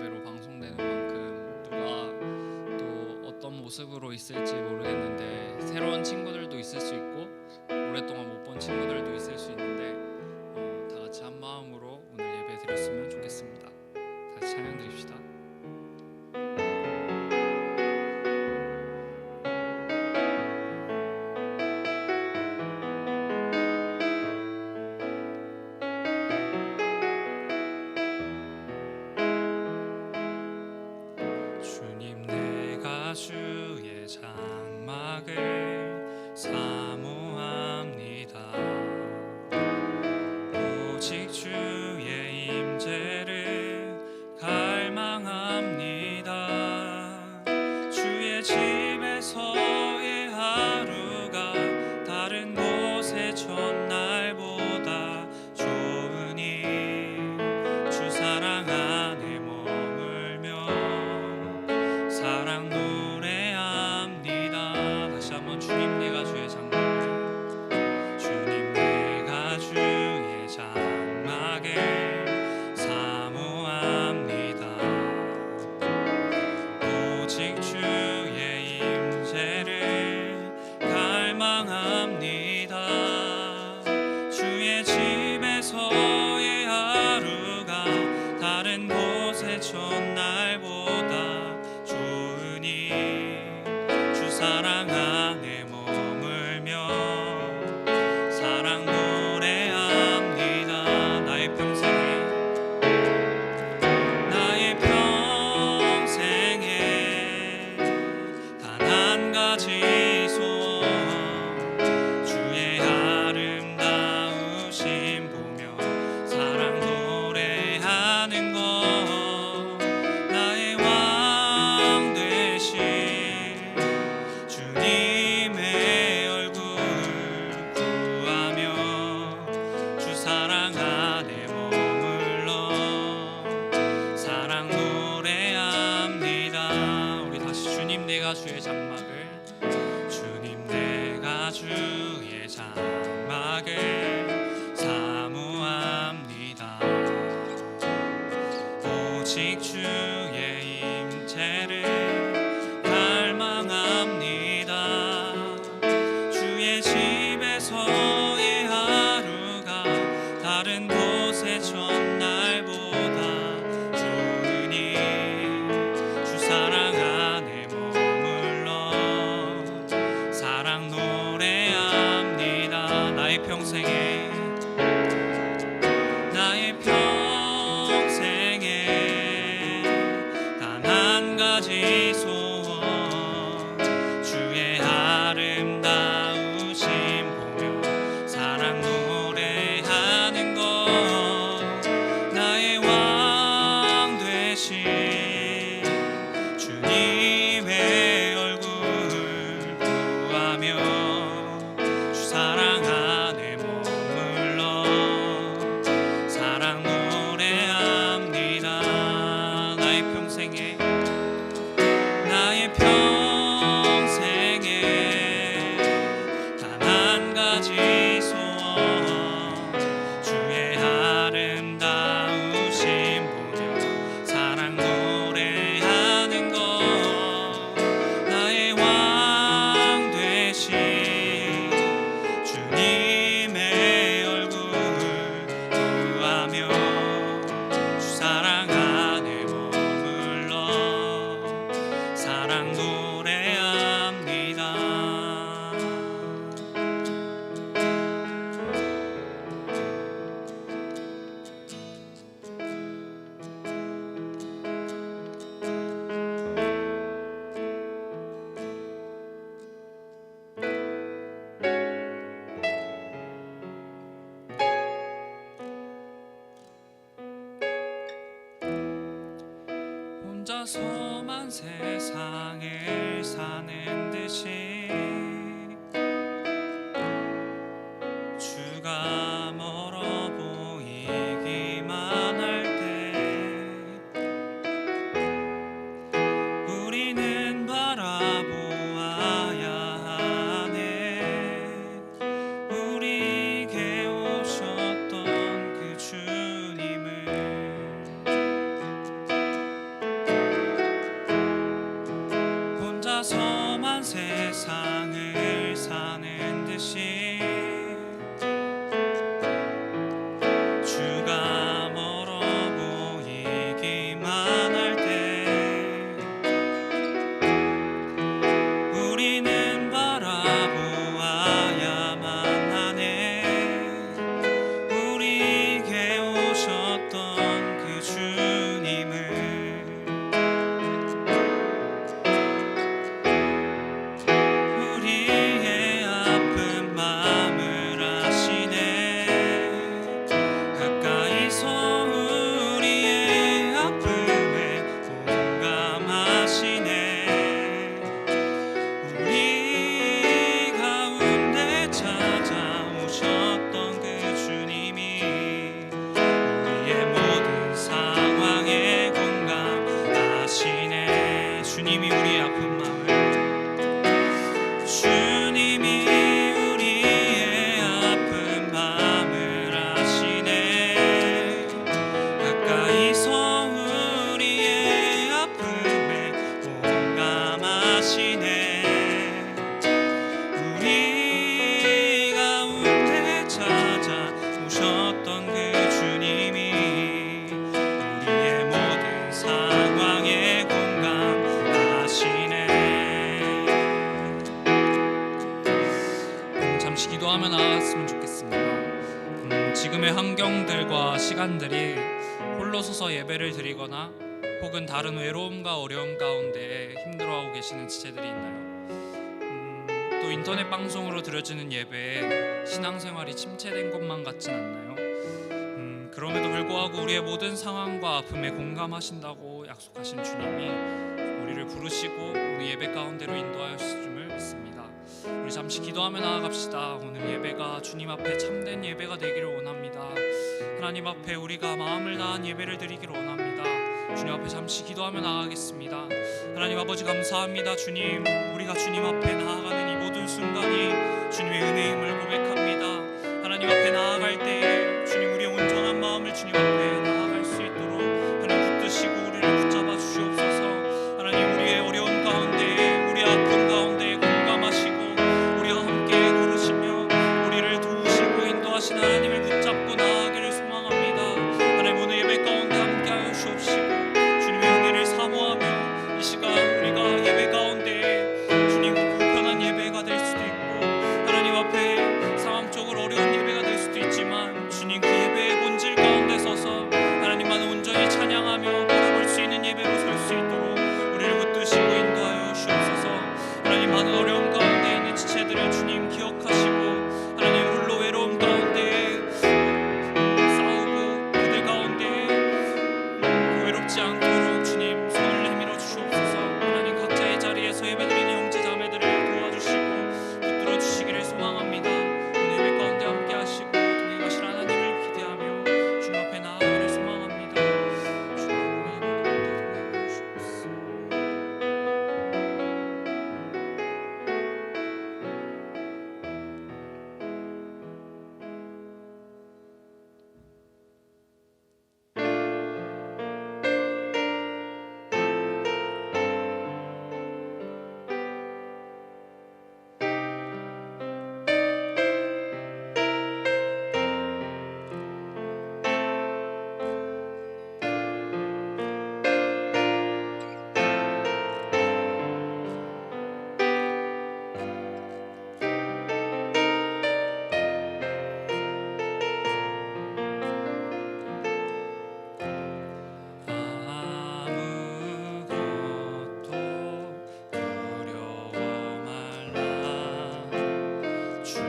교회로 방송되는 만큼 누가 또 어떤 모습으로 있을지 모르겠는데 새로운 친구들도 있을 수 있고 오랫동안 못 본 친구들도 있을 수 있는데 다 같이 한 마음으로 오늘 예배 드렸으면 좋겠습니다. 다시 찬양 드립시다. 주님 내가 주의 장막을 사모합니다. 오직 주의 임재를 갈망합니다. 주의 집에서의 하루가 다른 곳의 첫날보다 좋으니 주 사랑 안에 머물며 사랑 노래합니다. 다시 한번 주님 내가 주의 장막, 주님 내가 주의 장막을 사모합니다. 오직 주의 임재를 갈망합니다. 주의 집에서의 하루가 다른 곳의 첫날보다 좋으니 주 사랑 안에 머물며 사랑 노래합니다. 나의 평생에 단 한 가지 소원, 주의 아름다우심 보며 사랑 노래하는 것. 나의 왕 되신 주님의 얼굴 구하며 주 사랑 안에 머물러 사랑 노래합니다. 우리 다시 주님 내가 주의 장막을, 주님 내가 주의 장막을 사모합니다. 오직 주의 임재를 갈망합니다. 주의 집에서의 하루가 다른 곳의 첫날보다 좋으니 주 사랑 안에 머물러 사랑 노래합니다. 나의 평생에 단 한 가지 소원, 주의 아름다우심 보며 사랑 노래하는 것. 나의 왕 되신 주님의 얼굴 구하며 주 사랑 안에 머물러 사랑 노래합니다. 나의 평생에 단 한 가지 소원, 주의 아름다우심 보며 사랑 노래하는 것. 나의 왕 되신 주님의 얼굴 구하며 주 사랑 안에 머물러 사랑 노래합니다. 혼자서만 세상을 사는 듯이 주가 멀어 보이기만 할 때 우리는 바라보아야 하네. 우리에게 오셨던 그 주님을 세상을 사는 듯이 주가 멀어 보이기만 할 때 우리는 바라보아야만 하네. 우리에게 오셨던 그 주님을 우리의 아픈 마음을 아시네. 가까이서 우리의 아픔에 공감하시네. 우리 가운데 찾아오셨던 그 주님이 우리의 모든 상황에 공감하시네. 주님이 우리의 아픈 마음을 주님이 우리의 아픈 마음을 아시네. 가까이서 우리의 아픔에 공감하시네. 우리 가운데 찾아오셨던 그 주님이 우리의 모든 상황에 공감하시네. 잠시 기도하며 나아갔으면 좋겠습니다. 지금의 환경들과 시간들이 홀로 서서 예배를 드리거나 혹은 다른 외로움과 어려움 가운데 힘들어하고 계시는 지체들이 있나요? 또 인터넷 방송으로 드려지는 예배에 신앙생활이 침체된 것만 같진 않나요? 그럼에도 불구하고 우리의 모든 상황과 아픔에 공감하신다고 약속하신 주님이 우리를 부르시고 우리 예배 가운데로 인도하실 줄 믿습니다. 우리 잠시 기도하며 나아갑시다. 오늘 예배가 주님 앞에 참된 예배가 되기를 원합니다. 하나님 앞에 우리가 마음을 다한 예배를 드리기를 원합니다. 주님 앞에 잠시 기도하며 나아가겠습니다. 하나님 아버지 감사합니다. 주님, 우리가 주님 앞에 나아가는 이 모든 순간이 주님의 은혜임을 고백합니다. 하나님 앞에 나아갈 때 주님 우리의 온전한 마음을 주님 앞에 나아갈 수 있도록 하나님 붙드시고 우리를 붙잡아 주시옵소서. 하나님 우리의 어려운 가운데 우리의 아픔 가운데 공감하시고 우리와 함께 걸으시며 우리를 도우시고 인도하시는 하나님을 붙잡고 나아가기를 소망합니다. 하나님 오늘 예배 가운데 함께하여 주옵시고 주님의 은혜를 사모하며 이 시간 우리가 예배 가운데 주님 불편한 예배가 될 수도 있고 하나님 앞에 상황적으로 어려운 예배가 될 수도 있지만 주님 그 예배의 본질 가운데 서서 하나님만 온전히 찬양하며 바라볼 수 있는 예배로 설 수 있도록 우리를 붙드시고 인도하여 주옵소서. 하나님 많은 어려움 가운데 있는 지체들을 주님 기억하시고 하나님 홀로 외로움 가운데 싸우고 그들 가운데 외롭지 않도록 주님 손을 내밀어 주시옵소서. 하나님 각자의 자리에서 예배드리는 형제 자매들을 도와주시고 붙들어 주시기를 소망합니다. 오늘 예배 가운데 함께 하시고 동행하실 하나님을 기대하며 주님 앞에 나아가기를 소망합니다. 주님 우리 예배 가운데 동행하여 주옵소서. 아무것도 두려워 말라. 주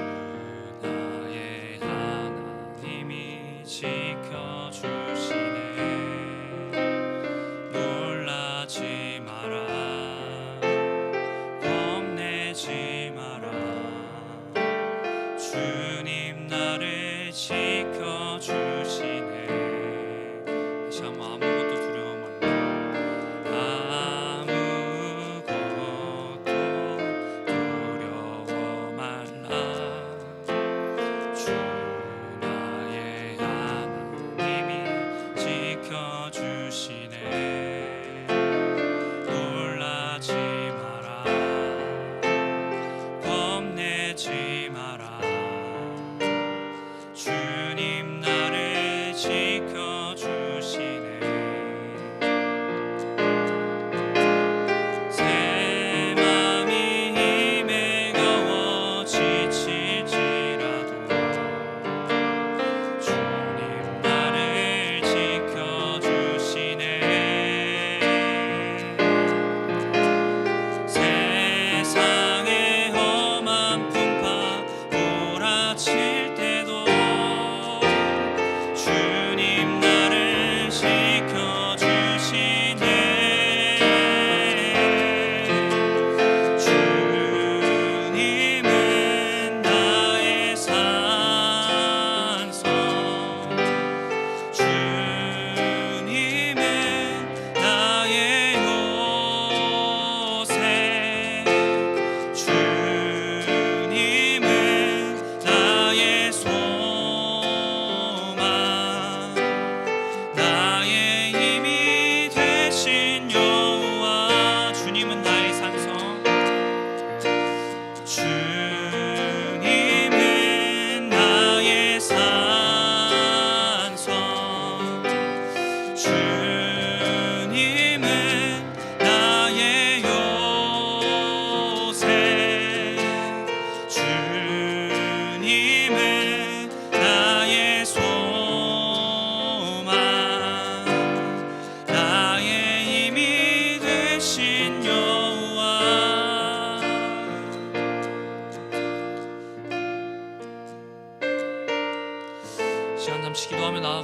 나의 하나님이 지켜주시네. 놀라지 마라. 겁내지 마라. 주님 나를 지켜주시네. 다시 한번 아무것도 두려워 말라. 아무것도 두려워 말라. 주 나의 하나님이 지켜주시네.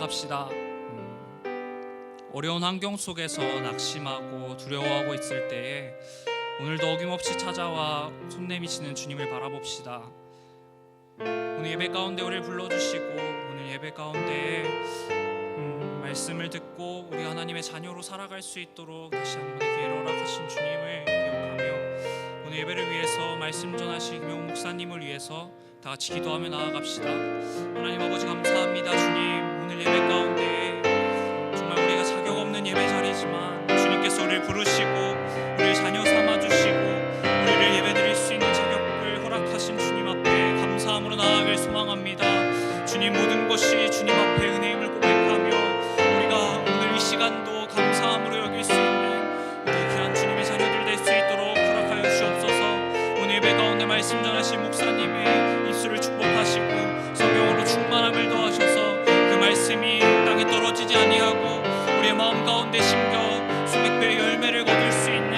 나아갑시다. 어려운 환경 속에서 낙심하고 두려워하고 있을 때에 오늘도 어김없이 찾아와 손 내미시는 주님을 바라봅시다. 오늘 예배 가운데 우리를 불러주시고 오늘 예배 가운데에 말씀을 듣고 우리 하나님의 자녀로 살아갈 수 있도록 다시 한 번의 기회를 허락하신 주님을 기억하며 오늘 예배를 위해서 말씀 전하신 김용 목사님을 위해서 다 같이 기도하며 나아갑시다. 하나님 아버지 감사합니다. 주님, 오늘 예배 가운데 정말 우리가 자격 없는 예배 자리지만 주님께서 우리를 부르시고 우리를 자녀 삼아주시고 우리를 예배드릴 수 있는 자격을 허락하신 주님 앞에 감사함으로 나아가길 소망합니다. 주님, 모든 것이 주님 앞에 은혜임을 고백하며 우리가 오늘 이 시간도 감사함으로 여길 수 있는 우리 귀한 주님의 자녀들 될 수 있도록 허락하여 주옵소서. 오늘 예배 가운데 말씀 전하신 목사님의 입술을 축복하시고 성령으로 충만함을 더하셔서 그 말씀이 땅에 떨어지지 아니하고 우리의 마음 가운데 심겨 수백 배의 열매를 거둘 수 있는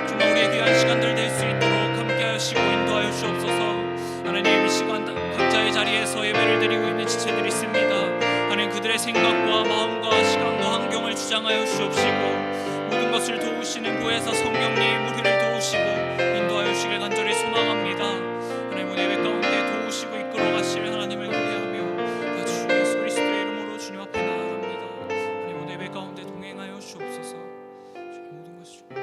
정말 우리의 귀한 시간들 될 수 있도록 함께하시고 인도하여 주옵소서. 하나님, 이 시간 각자의 자리에서 예배를 드리고 있는 지체들이 있습니다. 하나님, 그들의 생각과 마음과 시간과 환경을 주장하여 주옵시고 모든 것을 도우시는 보혜사 성령님 우리를 도우시고 인도하여 주시길 간절히 소망합니다. 하나님, 오늘 예배 가운데 도우시고 이끌어 가실 하나님을 기대하며 주 예수 그리스도의 이름으로 주님 앞에 나아갑니다. 하나님, 오늘 예배 가운데 동행하여 주옵소서. 주님, 모든 것이 주님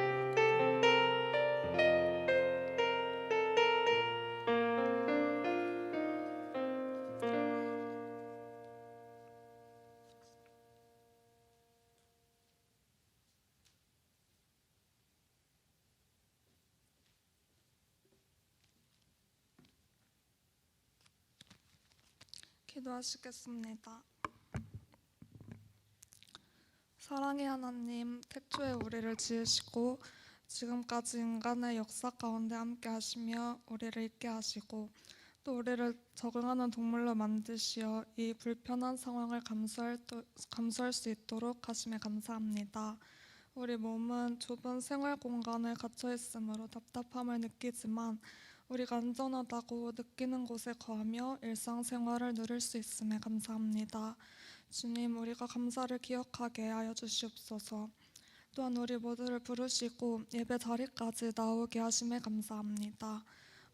기도하시겠습니다. 사랑의 하나님, 태초에 우리를 지으시고 지금까지 인간의 역사 가운데 함께 하시며 우리를 있게 하시고 또 우리를 적응하는 동물로 만드시어 이 불편한 상황을 감수할 수 있도록 하심에 감사합니다. 우리 몸은 좁은 생활 공간에 갇혀 있으므로 답답함을 느끼지만 우리가 안전하다고 느끼는 곳에 거하며 일상생활을 누릴 수 있음에 감사합니다. 주님, 우리가 감사를 기억하게 하여 주시옵소서. 또한 우리 모두를 부르시고 예배 자리까지 나오게 하심에 감사합니다.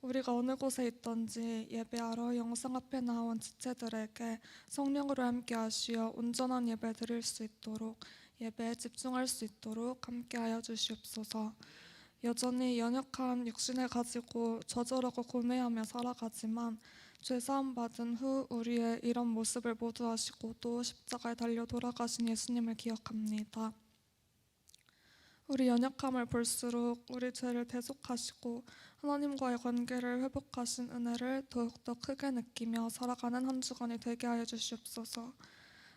우리가 어느 곳에 있든지 예배하러 영상 앞에 나온 지체들에게 성령으로 함께 하시어 온전한 예배 드릴 수 있도록 예배에 집중할 수 있도록 함께 하여 주시옵소서. 여전히 연약한 육신을 가지고 좌절하고 고뇌하며 살아가지만 죄사함 받은 후 우리의 이런 모습을 모두 아시고 또 십자가에 달려 돌아가신 예수님을 기억합니다. 우리 연약함을 볼수록 우리 죄를 대속하시고 하나님과의 관계를 회복하신 은혜를 더욱더 크게 느끼며 살아가는 한 주간이 되게 하여 주시옵소서.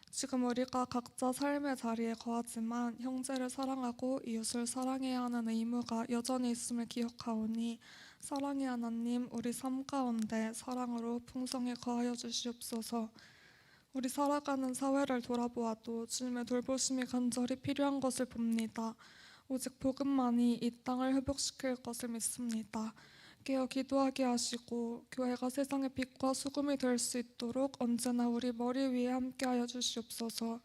지금 우리가 각자 삶의 자리에 거하지만 형제를 사랑하고 이웃을 사랑해야 하는 의무가 여전히 있음을 기억하오니 사랑의 하나님, 우리 삶 가운데 사랑으로 풍성히 거하여 주시옵소서. 우리 살아가는 사회를 돌아보아도 주님의 돌보심이 간절히 필요한 것을 봅니다. 오직 복음만이 이 땅을 회복시킬 것을 믿습니다. 깨어 기도하게 하시고 교회가 세상의 빛과 소금이 될 수 있도록 언제나 우리 머리 위에 함께하여 주시옵소서.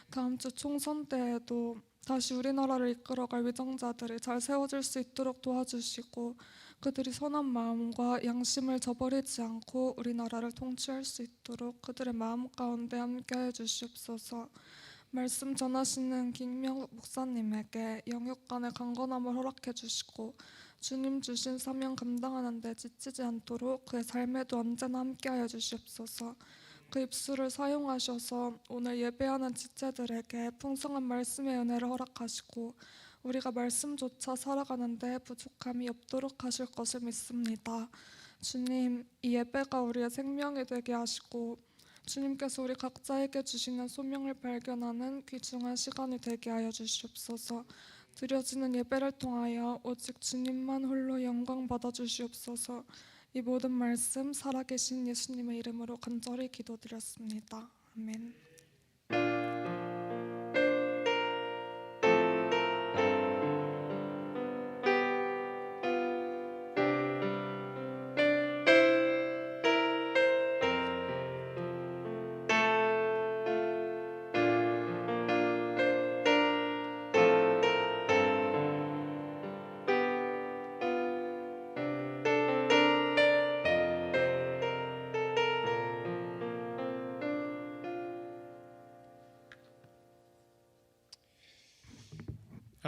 다음 주 총선 때에도 다시 우리나라를 이끌어갈 위정자들이 잘 세워질 수 있도록 도와주시고 그들이 선한 마음과 양심을 저버리지 않고 우리나라를 통치할 수 있도록 그들의 마음 가운데 함께하여 주시옵소서. 말씀 전하시는 김명 목사님에게 영육간의 강건함을 허락해 주시고 주님 주신 사명 감당하는 데 지치지 않도록 그의 삶에도 언제나 함께하여 주시옵소서. 그 입술을 사용하셔서 오늘 예배하는 지체들에게 풍성한 말씀의 은혜를 허락하시고 우리가 말씀조차 살아가는 데 부족함이 없도록 하실 것을 믿습니다. 주님, 이 예배가 우리의 생명이 되게 하시고 주님께서 우리 각자에게 주시는 소명을 발견하는 귀중한 시간이 되게 하여 주시옵소서. 드려지는 예배를 통하여 오직 주님만 홀로 영광 받아 주시옵소서. 이 모든 말씀 살아계신 예수님의 이름으로 간절히 기도드렸습니다. 아멘.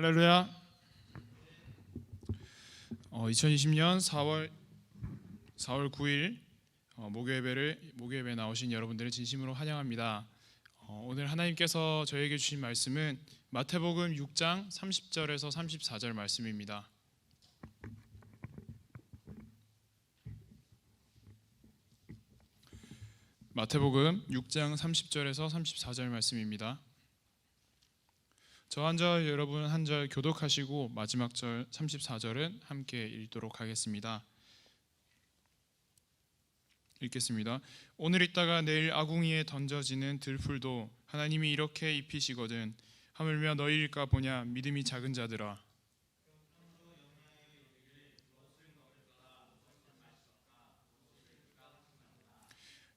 할렐루야. 2020년 4월 9일 목요예배에 나오신 여러분들을 진심으로 환영합니다. 오늘 하나님께서 저에게 주신 말씀은 마태복음 6장 30절에서 34절 말씀입니다. 마태복음 6장 30절에서 34절 말씀입니다. 저 한 절 여러분 한 절 교독하시고 마지막 절 34절은 함께 읽도록 하겠습니다. 읽겠습니다. 오늘 있다가 내일 아궁이에 던져지는 들풀도 하나님이 이렇게 입히시거든 하물며 너희일까 보냐 믿음이 작은 자들아.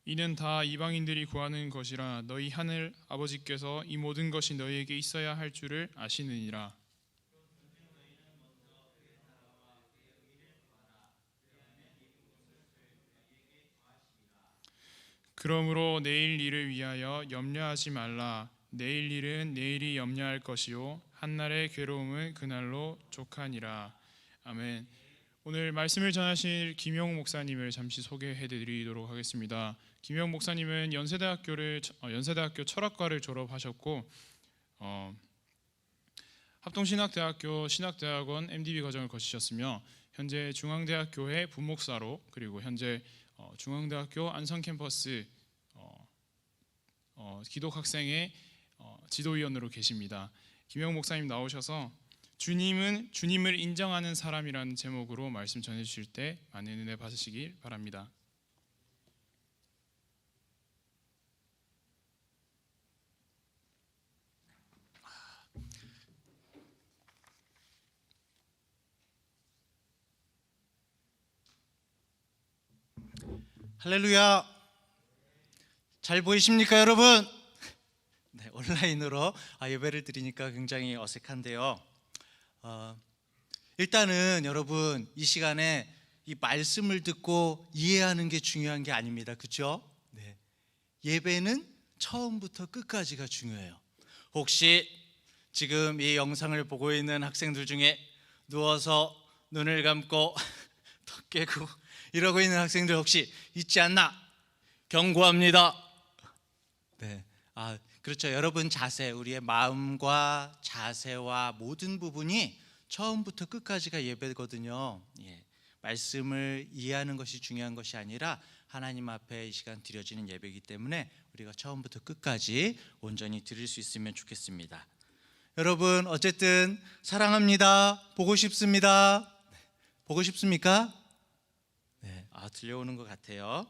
이는 다 이방인들이 구하는 것이라 너희 하늘 아버지께서 이 모든 것이 너희에게 있어야 할 줄을 아시느니라. 그러므로 내일 일을 위하여 염려하지 말라. 내일 일은 내일이 염려할 것이요 한날의 괴로움은 그날로 족하니라. 아멘. 오늘 말씀을 전하실 김용 목사님을 잠시 소개해드리도록 하겠습니다. 김용 목사님은 연세대학교 철학과를 졸업하셨고 합동신학대학교 신학대학원 MDB 과정을 거치셨으며 현재 중앙대학교의 부목사로 그리고 현재 중앙대학교 안성캠퍼스 기독학생의 지도위원으로 계십니다. 김용 목사님 나오셔서 주님을 인정하는 사람이라는 제목으로 말씀 전해주실 때 많은 은혜 받으시길 바랍니다. 할렐루야. 잘 보이십니까 여러분? 네, 온라인으로 예배를 드리니까 굉장히 어색한데요. 일단은 여러분 이 시간에 이 말씀을 듣고 이해하는 게 중요한 게 아닙니다. 그렇죠? 네. 예배는 처음부터 끝까지가 중요해요. 혹시 지금 이 영상을 보고 있는 학생들 중에 누워서 눈을 감고 턱 깨고 이러고 있는 학생들 혹시 있지 않나? 경고합니다. 네, 그렇죠. 여러분 자세, 우리의 마음과 자세와 모든 부분이 처음부터 끝까지가 예배거든요. 예, 말씀을 이해하는 것이 중요한 것이 아니라 하나님 앞에 이 시간 드려지는 예배이기 때문에 우리가 처음부터 끝까지 온전히 드릴 수 있으면 좋겠습니다. 여러분 어쨌든 사랑합니다. 보고 싶습니다. 보고 싶습니까? 네, 들려오는 것 같아요.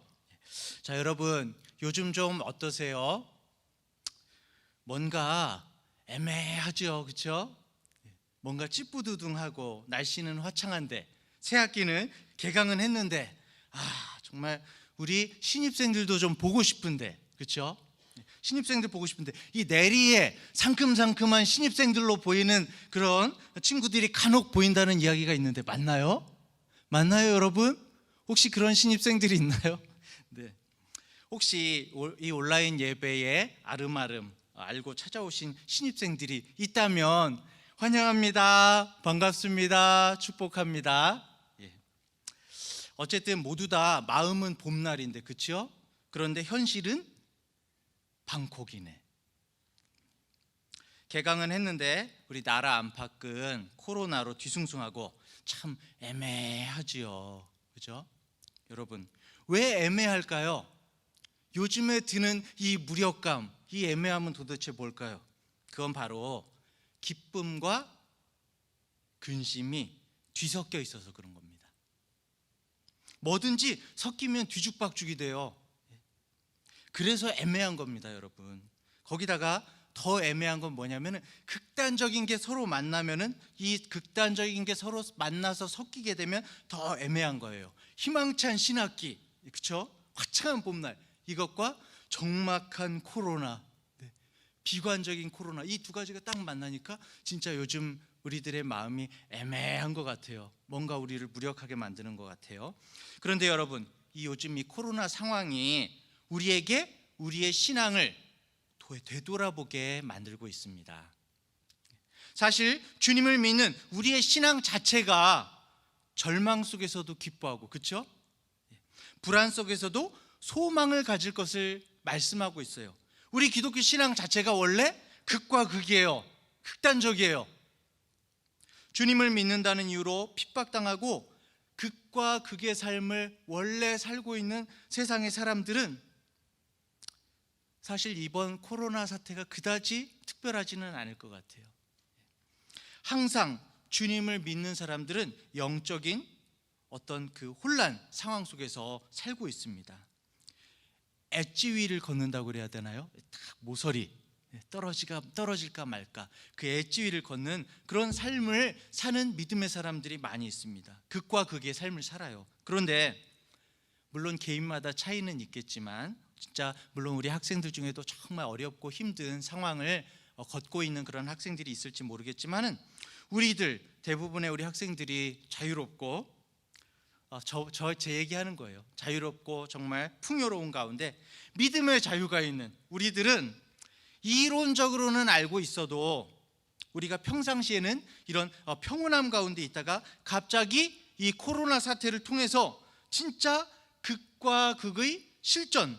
자, 여러분 요즘 좀 어떠세요? 뭔가 애매하죠, 그렇죠? 뭔가 찌뿌두둥하고 날씨는 화창한데 새 학기는 개강은 했는데 정말 우리 신입생들도 좀 보고 싶은데, 그렇죠? 신입생들 보고 싶은데 이 내리에 상큼상큼한 신입생들로 보이는 그런 친구들이 간혹 보인다는 이야기가 있는데 맞나요? 맞나요, 여러분? 혹시 그런 신입생들이 있나요? 네. 혹시 이 온라인 예배에 아름아름 알고 찾아오신 신입생들이 있다면 환영합니다. 반갑습니다. 축복합니다. 예. 어쨌든 모두 다 마음은 봄날인데, 그렇죠? 그런데 현실은 방콕이네. 개강은 했는데 우리 나라 안팎은 코로나로 뒤숭숭하고 참 애매하지요. 그죠? 여러분 왜 애매할까요? 요즘에 드는 이 무력감, 이 애매함은 도대체 뭘까요? 그건 바로 기쁨과 근심이 뒤섞여 있어서 그런 겁니다. 뭐든지 섞이면 뒤죽박죽이 돼요. 그래서 애매한 겁니다, 여러분. 거기다가 더 애매한 건 뭐냐면은 극단적인 게 서로 만나면은 이 극단적인 게 서로 만나서 섞이게 되면 더 애매한 거예요. 희망찬 신학기, 그렇죠? 화창한 봄날, 이것과 적막한 코로나, 비관적인 코로나, 이 두 가지가 딱 만나니까 진짜 요즘 우리들의 마음이 애매한 것 같아요. 뭔가 우리를 무력하게 만드는 것 같아요. 그런데 여러분, 이 요즘 이 코로나 상황이 우리에게 우리의 신앙을 되돌아보게 만들고 있습니다. 사실 주님을 믿는 우리의 신앙 자체가 절망 속에서도 기뻐하고, 그렇죠? 불안 속에서도 소망을 가질 것을 말씀하고 있어요. 우리 기독교 신앙 자체가 원래 극과 극이에요. 극단적이에요. 주님을 믿는다는 이유로 핍박당하고 극과 극의 삶을 원래 살고 있는 세상의 사람들은 사실 이번 코로나 사태가 그다지 특별하지는 않을 것 같아요. 항상 주님을 믿는 사람들은 영적인 어떤 그 혼란 상황 속에서 살고 있습니다. 엣지 위를 걷는다고 그래야 되나요? 딱 모서리 떨어질까 말까, 그 엣지 위를 걷는 그런 삶을 사는 믿음의 사람들이 많이 있습니다. 극과 극의 삶을 살아요. 그런데 물론 개인마다 차이는 있겠지만 진짜 물론 우리 학생들 중에도 정말 어렵고 힘든 상황을 걷고 있는 그런 학생들이 있을지 모르겠지만은 우리들 대부분의 우리 학생들이 자유롭고 제 얘기하는 거예요. 자유롭고 정말 풍요로운 가운데 믿음의 자유가 있는 우리들은 이론적으로는 알고 있어도 우리가 평상시에는 이런 평온함 가운데 있다가 갑자기 이 코로나 사태를 통해서 진짜 극과 극의 실전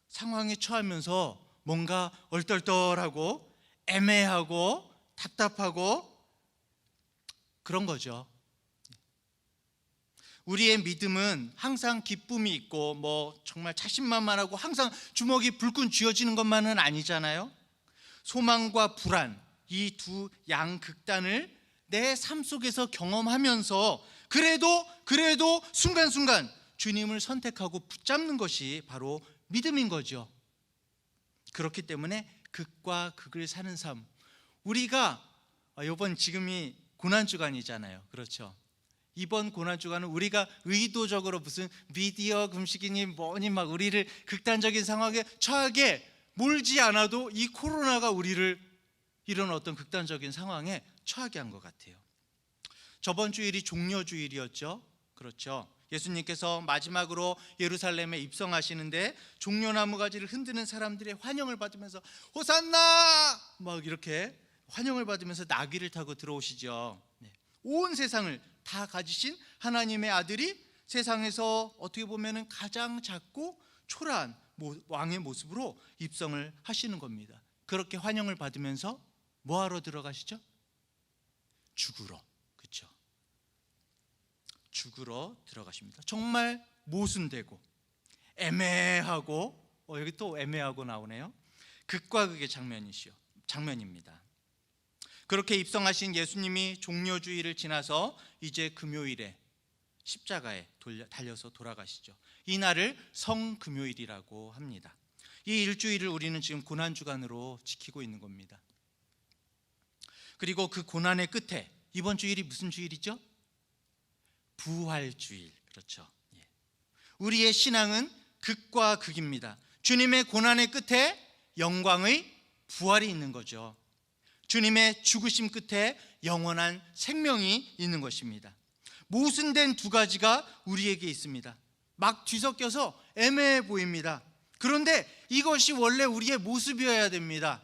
상황에 처하면서 뭔가 얼떨떨하고 애매하고 답답하고 그런 거죠. 우리의 믿음은 항상 기쁨이 있고 뭐 정말 자신만만하고 항상 주먹이 불끈 쥐어지는 것만은 아니잖아요. 소망과 불안, 이 두 양극단을 내 삶 속에서 경험하면서 그래도 순간순간 주님을 선택하고 붙잡는 것이 바로 믿음인 거죠. 그렇기 때문에 극과 극을 사는 삶, 우리가 이번 지금이 고난주간이잖아요. 그렇죠? 이번 고난주간은 우리가 의도적으로 무슨 미디어 금식이니 뭐니 막 우리를 극단적인 상황에 처하게 몰지 않아도 이 코로나가 우리를 이런 어떤 극단적인 상황에 처하게 한 것 같아요. 저번 주일이 종려주일이었죠. 그렇죠? 예수님께서 마지막으로 예루살렘에 입성하시는데 종려나무 가지를 흔드는 사람들의 환영을 받으면서 호산나 막 이렇게 환영을 받으면서 나귀를 타고 들어오시죠. 온 세상을 다 가지신 하나님의 아들이 세상에서 어떻게 보면 가장 작고 초라한 왕의 모습으로 입성을 하시는 겁니다. 그렇게 환영을 받으면서 뭐하러 들어가시죠? 죽으러. 그렇죠? 죽으러 들어가십니다. 정말 모순되고 애매하고 여기 또 애매하고 나오네요. 극과 극의 장면입니다. 그렇게 입성하신 예수님이 종려주일을 지나서 이제 금요일에 십자가에 달려서 돌아가시죠. 이 날을 성금요일이라고 합니다. 이 일주일을 우리는 지금 고난주간으로 지키고 있는 겁니다. 그리고 그 고난의 끝에 이번 주일이 무슨 주일이죠? 부활주일. 그렇죠? 우리의 신앙은 극과 극입니다. 주님의 고난의 끝에 영광의 부활이 있는 거죠. 주님의 죽으심 끝에 영원한 생명이 있는 것입니다. 모순된 두 가지가 우리에게 있습니다. 막 뒤섞여서 애매해 보입니다. 그런데 이것이 원래 우리의 모습이어야 됩니다.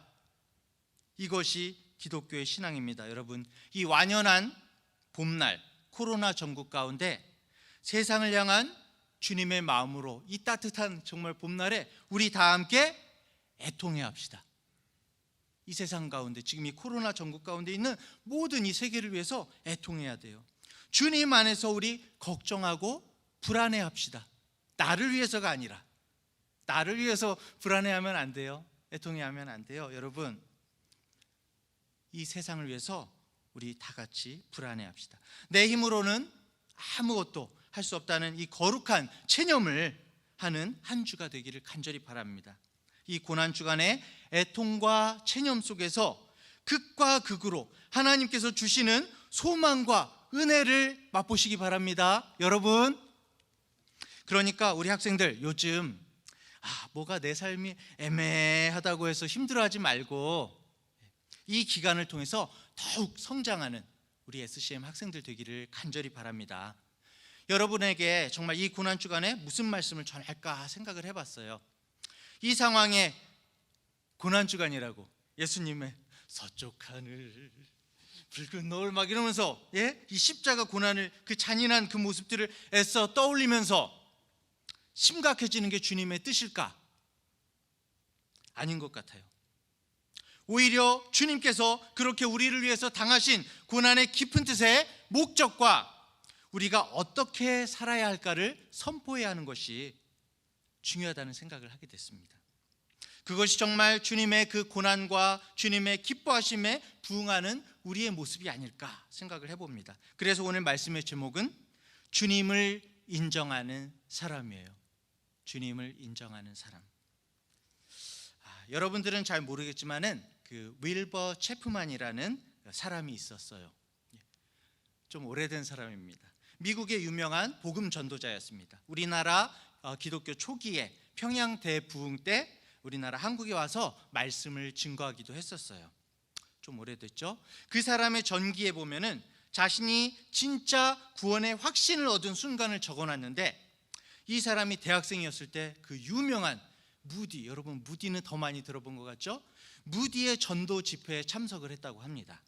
이것이 기독교의 신앙입니다. 여러분, 이 완연한 봄날 코로나 전국 가운데 세상을 향한 주님의 마음으로 이 따뜻한 정말 봄날에 우리 다 함께 애통해야 합시다. 이 세상 가운데 지금 이 코로나 전국 가운데 있는 모든 이 세계를 위해서 애통해야 돼요. 주님 안에서 우리 걱정하고 불안해 합시다. 나를 위해서가 아니라 나를 위해서 불안해하면 안 돼요. 애통해하면 안 돼요. 여러분, 이 세상을 위해서 우리 다 같이 불안해 합시다. 내 힘으로는 아무것도 할 수 없다는 이 거룩한 체념을 하는 한 주가 되기를 간절히 바랍니다. 이 고난주간의 애통과 체념 속에서 극과 극으로 하나님께서 주시는 소망과 은혜를 맛보시기 바랍니다. 여러분, 그러니까 우리 학생들 요즘 뭐가 내 삶이 애매하다고 해서 힘들어하지 말고 이 기간을 통해서 더욱 성장하는 우리 SCM 학생들 되기를 간절히 바랍니다. 여러분에게 정말 이 고난주간에 무슨 말씀을 전할까 생각을 해봤어요. 이 상황에 고난주간이라고 예수님의 서쪽 하늘 붉은 노을 막 이러면서 이 십자가 고난을, 그 잔인한 그 모습들을 애써 떠올리면서 심각해지는 게 주님의 뜻일까? 아닌 것 같아요. 오히려 주님께서 그렇게 우리를 위해서 당하신 고난의 깊은 뜻의 목적과 우리가 어떻게 살아야 할까를 선포해야 하는 것이 중요하다는 생각을 하게 됐습니다. 그것이 정말 주님의 그 고난과 주님의 기뻐하심에 부응하는 우리의 모습이 아닐까 생각을 해봅니다. 그래서 오늘 말씀의 제목은 주님을 인정하는 사람이에요. 주님을 인정하는 사람. 여러분들은 잘 모르겠지만은 그 윌버 체프만이라는 사람이 있었어요. 좀 오래된 사람입니다. 미국의 유명한 복음 전도자였습니다. 우리나라 기독교 초기에 평양 대부흥 때 우리나라 한국에 와서 말씀을 증거하기도 했었어요. 좀 오래됐죠. 그 사람의 전기에 보면은 자신이 진짜 구원의 확신을 얻은 순간을 적어놨는데, 이 사람이 대학생이었을 때 그 유명한 무디, 여러분 무디는 더 많이 들어본 것 같죠? 무디의 전도 집회에 참석을 했다고 합니다.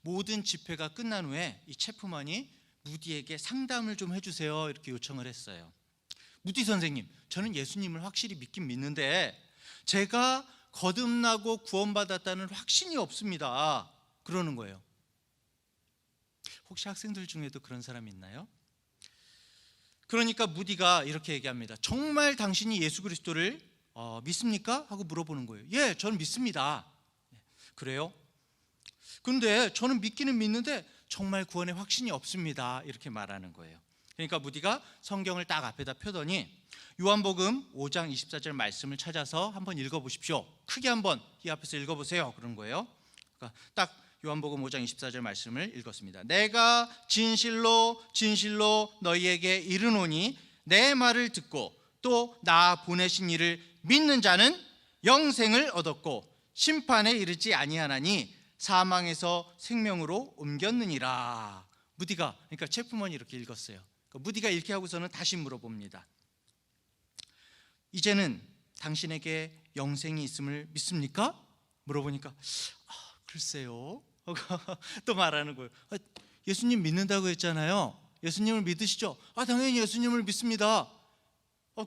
모든 집회가 끝난 후에 이 체프만이 무디에게 상담을 좀 해주세요 이렇게 요청을 했어요. 무디 선생님, 저는 예수님을 확실히 믿긴 믿는데 제가 거듭나고 구원받았다는 확신이 없습니다. 그러는 거예요. 혹시 학생들 중에도 그런 사람이 있나요? 그러니까 무디가 이렇게 얘기합니다. 정말 당신이 예수 그리스도를 믿습니까? 하고 물어보는 거예요. 예, 저는 믿습니다. 그래요? 그런데 저는 믿기는 믿는데 정말 구원의 확신이 없습니다. 이렇게 말하는 거예요. 그러니까 무디가 성경을 딱 앞에다 펴더니 요한복음 5장 24절 말씀을 찾아서 한번 읽어보십시오. 크게 한번 이 앞에서 읽어보세요. 그런 거예요. 그러니까 딱 요한복음 5장 24절 말씀을 읽었습니다. 내가 진실로 진실로 너희에게 이르노니 내 말을 듣고 또 나 보내신 이를 믿는 자는 영생을 얻었고 심판에 이르지 아니하나니 사망에서 생명으로 옮겼느니라. 무디가, 그러니까 체프먼이 이렇게 읽었어요. 그러니까 무디가 이렇게 하고서는 다시 물어봅니다. 이제는 당신에게 영생이 있음을 믿습니까? 물어보니까 글쎄요 또 말하는 거예요. 예수님 믿는다고 했잖아요. 예수님을 믿으시죠? 당연히 예수님을 믿습니다.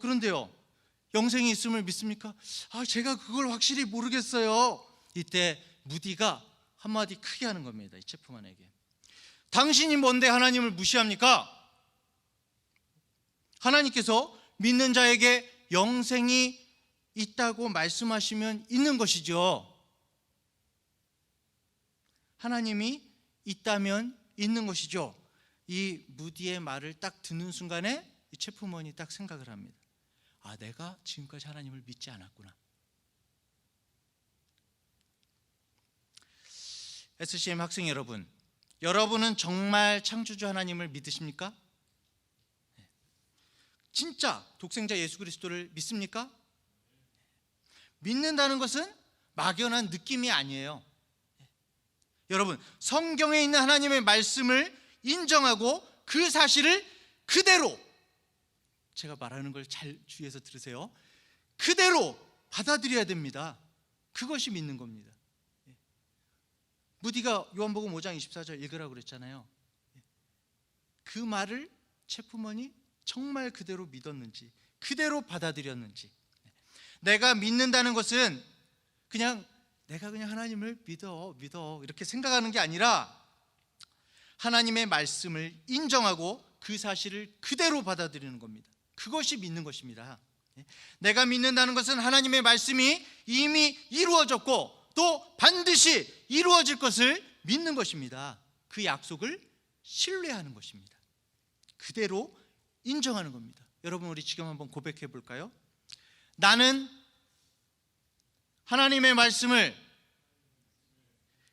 그런데요, 영생이 있음을 믿습니까? 제가 그걸 확실히 모르겠어요. 이때 무디가 한마디 크게 하는 겁니다. 이 체프만에게. 당신이 뭔데 하나님을 무시합니까? 하나님께서 믿는 자에게 영생이 있다고 말씀하시면 있는 것이죠. 하나님이 있다면 있는 것이죠. 이 무디의 말을 딱 듣는 순간에 이 체프먼이 딱 생각을 합니다. 내가 지금까지 하나님을 믿지 않았구나. SCM 학생 여러분, 여러분은 정말 창조주 하나님을 믿으십니까? 진짜 독생자 예수 그리스도를 믿습니까? 믿는다는 것은 막연한 느낌이 아니에요. 여러분, 성경에 있는 하나님의 말씀을 인정하고 그 사실을 그대로, 제가 말하는 걸 잘 주의해서 들으세요. 그대로 받아들여야 됩니다. 그것이 믿는 겁니다. 무디가 요한복음 5장 24절 읽으라고 그랬잖아요. 그 말을 체프먼이 정말 그대로 믿었는지, 그대로 받아들였는지. 내가 믿는다는 것은 내가 그냥 하나님을 믿어 이렇게 생각하는 게 아니라 하나님의 말씀을 인정하고 그 사실을 그대로 받아들이는 겁니다. 그것이 믿는 것입니다. 내가 믿는다는 것은 하나님의 말씀이 이미 이루어졌고 또 반드시 이루어질 것을 믿는 것입니다. 그 약속을 신뢰하는 것입니다. 그대로 인정하는 겁니다. 여러분, 우리 지금 한번 고백해 볼까요? 나는 하나님의 말씀을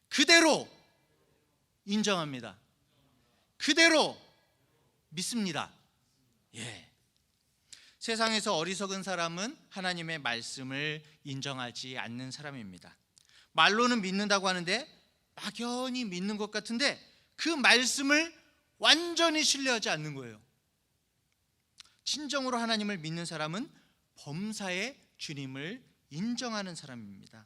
그대로 인정합니다. 그대로 믿습니다. 세상에서 어리석은 사람은 하나님의 말씀을 인정하지 않는 사람입니다. 말로는 믿는다고 하는데 막연히 믿는 것 같은데 그 말씀을 완전히 신뢰하지 않는 거예요. 진정으로 하나님을 믿는 사람은 범사에 주님을 인정하는 사람입니다.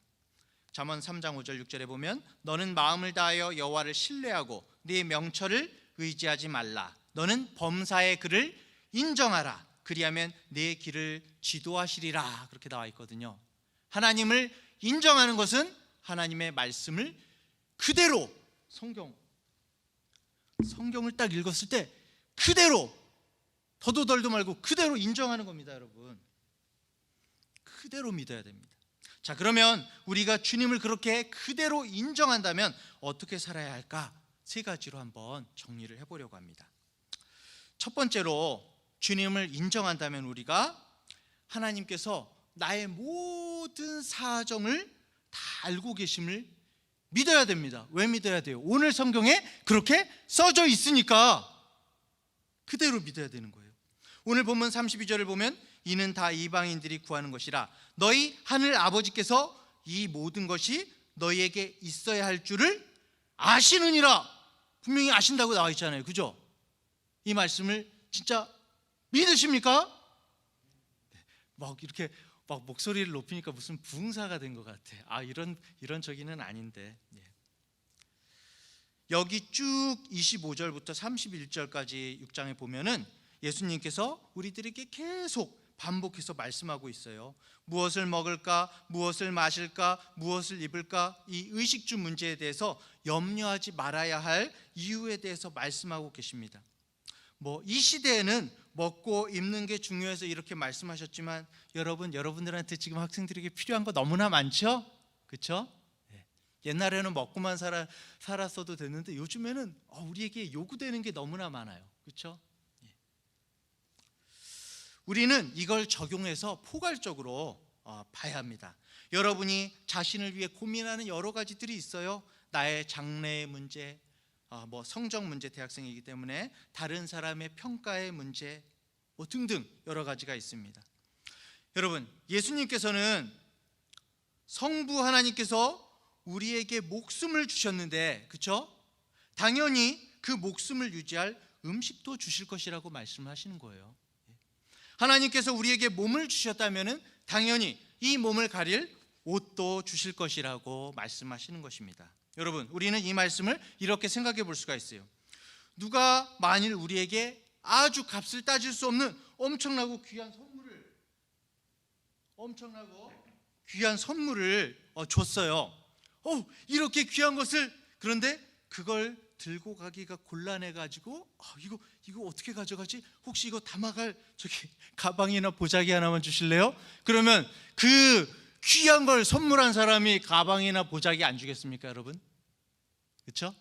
잠언 3장 5절 6절에 보면 너는 마음을 다하여 여호와를 신뢰하고 네 명철을 의지하지 말라. 너는 범사의 그를 인정하라. 그리하면 네 길을 지도하시리라. 그렇게 나와 있거든요. 하나님을 인정하는 것은 하나님의 말씀을 그대로 성경을 딱 읽었을 때 그대로 더도 덜도 말고 그대로 인정하는 겁니다, 여러분. 그대로 믿어야 됩니다. 자, 그러면 우리가 주님을 그렇게 그대로 인정한다면 어떻게 살아야 할까? 세 가지로 한번 정리를 해보려고 합니다. 첫 번째로 주님을 인정한다면 우리가 하나님께서 나의 모든 사정을 다 알고 계심을 믿어야 됩니다. 왜 믿어야 돼요? 오늘 성경에 그렇게 써져 있으니까 그대로 믿어야 되는 거예요. 오늘 본문 32절을 보면 이는 다 이방인들이 구하는 것이라 너희 하늘 아버지께서 이 모든 것이 너희에게 있어야 할 줄을 아시느니라. 분명히 아신다고 나와 있잖아요, 그죠? 이 말씀을 진짜 믿으십니까? 막 이렇게 막 목소리를 높이니까 무슨 부흥사가 된 것 같아. 이런 저기는 아닌데. 여기 쭉 25절부터 31절까지 6장에 보면은 예수님께서 우리들에게 계속 반복해서 말씀하고 있어요. 무엇을 먹을까, 무엇을 마실까, 무엇을 입을까, 이 의식주 문제에 대해서 염려하지 말아야 할 이유에 대해서 말씀하고 계십니다. 이 시대에는 먹고 입는 게 중요해서 이렇게 말씀하셨지만 여러분들한테 지금 학생들에게 필요한 거 너무나 많죠? 그렇죠? 옛날에는 먹고만 살았어도 됐는데 요즘에는 우리에게 요구되는 게 너무나 많아요. 그렇죠? 우리는 이걸 적용해서 포괄적으로 봐야 합니다. 여러분이 자신을 위해 고민하는 여러 가지들이 있어요. 나의 장래의 문제, 성적 문제, 대학생이기 때문에 다른 사람의 평가의 문제 등등 여러 가지가 있습니다. 여러분, 예수님께서는 성부 하나님께서 우리에게 목숨을 주셨는데, 그렇죠? 당연히 그 목숨을 유지할 음식도 주실 것이라고 말씀하시는 거예요. 하나님께서 우리에게 몸을 주셨다면은 당연히 이 몸을 가릴 옷도 주실 것이라고 말씀하시는 것입니다. 여러분, 우리는 이 말씀을 이렇게 생각해 볼 수가 있어요. 누가 만일 우리에게 아주 값을 따질 수 없는 엄청나고 귀한 선물을 줬어요. 이렇게 귀한 것을, 그런데 그걸 들고 가기가 곤란해 가지고 이거 어떻게 가져가지? 혹시 이거 담아갈 가방이나 보자기 하나만 주실래요? 그러면 그 귀한 걸 선물한 사람이 가방이나 보자기 안 주겠습니까, 여러분? 그렇죠?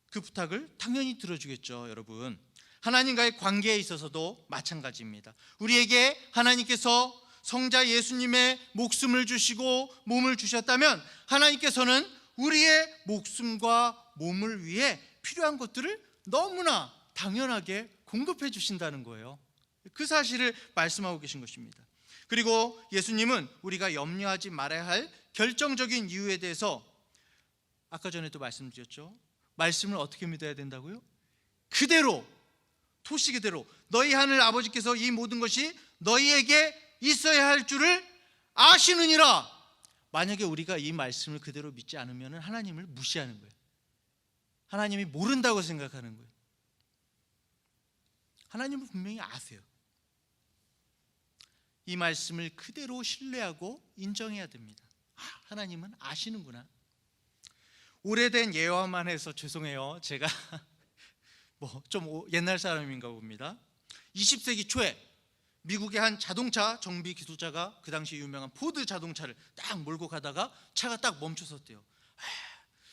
그 부탁을 당연히 들어주겠죠, 여러분. 하나님과의 관계에 있어서도 마찬가지입니다. 우리에게 하나님께서 성자 예수님의 목숨을 주시고 몸을 주셨다면 하나님께서는 우리의 목숨과 몸을 위해 필요한 것들을 너무나 당연하게 공급해 주신다는 거예요. 그 사실을 말씀하고 계신 것입니다. 그리고 예수님은 우리가 염려하지 말아야 할 결정적인 이유에 대해서 아까 전에도 말씀드렸죠. 말씀을 어떻게 믿어야 된다고요? 그대로, 토시 그대로 너희 하늘 아버지께서 이 모든 것이 너희에게 있어야 할 줄을 아시느니라. 만약에 우리가 이 말씀을 그대로 믿지 않으면 하나님을 무시하는 거예요. 하나님이 모른다고 생각하는 거예요. 하나님은 분명히 아세요. 이 말씀을 그대로 신뢰하고 인정해야 됩니다. 하나님은 아시는구나. 오래된 예화만 해서 죄송해요. 제가 좀 옛날 사람인가 봅니다. 20세기 초에 미국의 한 자동차 정비 기술자가 그 당시 유명한 포드 자동차를 딱 몰고 가다가 차가 딱 멈춰섰대요.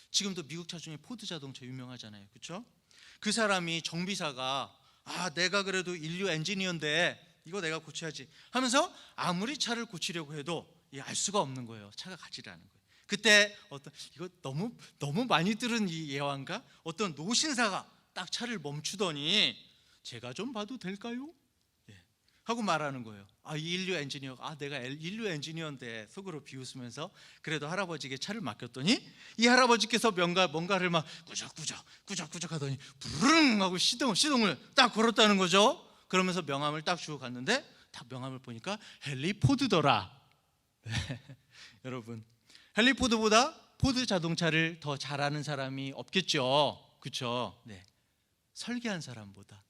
지금도 미국 차 중에 포드 자동차 유명하잖아요, 그렇죠? 그 사람이 정비사가 내가 그래도 인류 엔지니어인데 이거 내가 고쳐야지 하면서 아무리 차를 고치려고 해도 알 수가 없는 거예요. 차가 가지를 않은 거예요. 그때 이거 너무 많이 들은 이 예화인가? 어떤 노신사가 딱 차를 멈추더니 제가 좀 봐도 될까요? 하고 말하는 거예요. 이 인류 엔지니어가 내가 인류 엔지니어인데 속으로 비웃으면서 그래도 할아버지에게 차를 맡겼더니 이 할아버지께서 뭔가를 막 꾸적꾸적 하더니 부르릉 하고 시동을 딱 걸었다는 거죠. 그러면서 명함을 딱 주고 갔는데 딱 명함을 보니까 헨리 포드더라. 여러분, 헨리 포드보다 포드 자동차를 더 잘하는 사람이 없겠죠. 그렇죠? 네. 설계한 사람보다,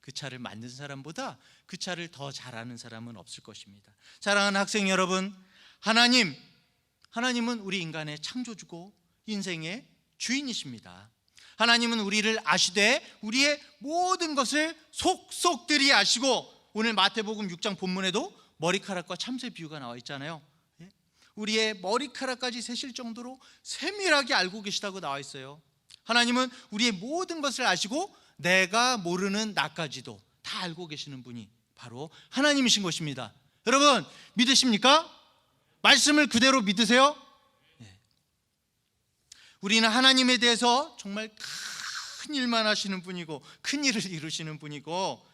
그 차를 만든 사람보다 그 차를 더 잘하는 사람은 없을 것입니다. 사랑하는 학생 여러분, 하나님은 우리 인간의 창조주고 인생의 주인이십니다. 하나님은 우리를 아시되 우리의 모든 것을 속속들이 아시고, 오늘 마태복음 6장 본문에도 머리카락과 참새 비유가 나와 있잖아요. 우리의 머리카락까지 세실 정도로 세밀하게 알고 계시다고 나와 있어요. 하나님은 우리의 모든 것을 아시고 내가 모르는 나까지도 다 알고 계시는 분이 바로 하나님이신 것입니다. 여러분, 믿으십니까? 말씀을 그대로 믿으세요? 우리는 하나님에 대해서 정말 큰 일만 하시는 분이고 큰 일을 이루시는 분이고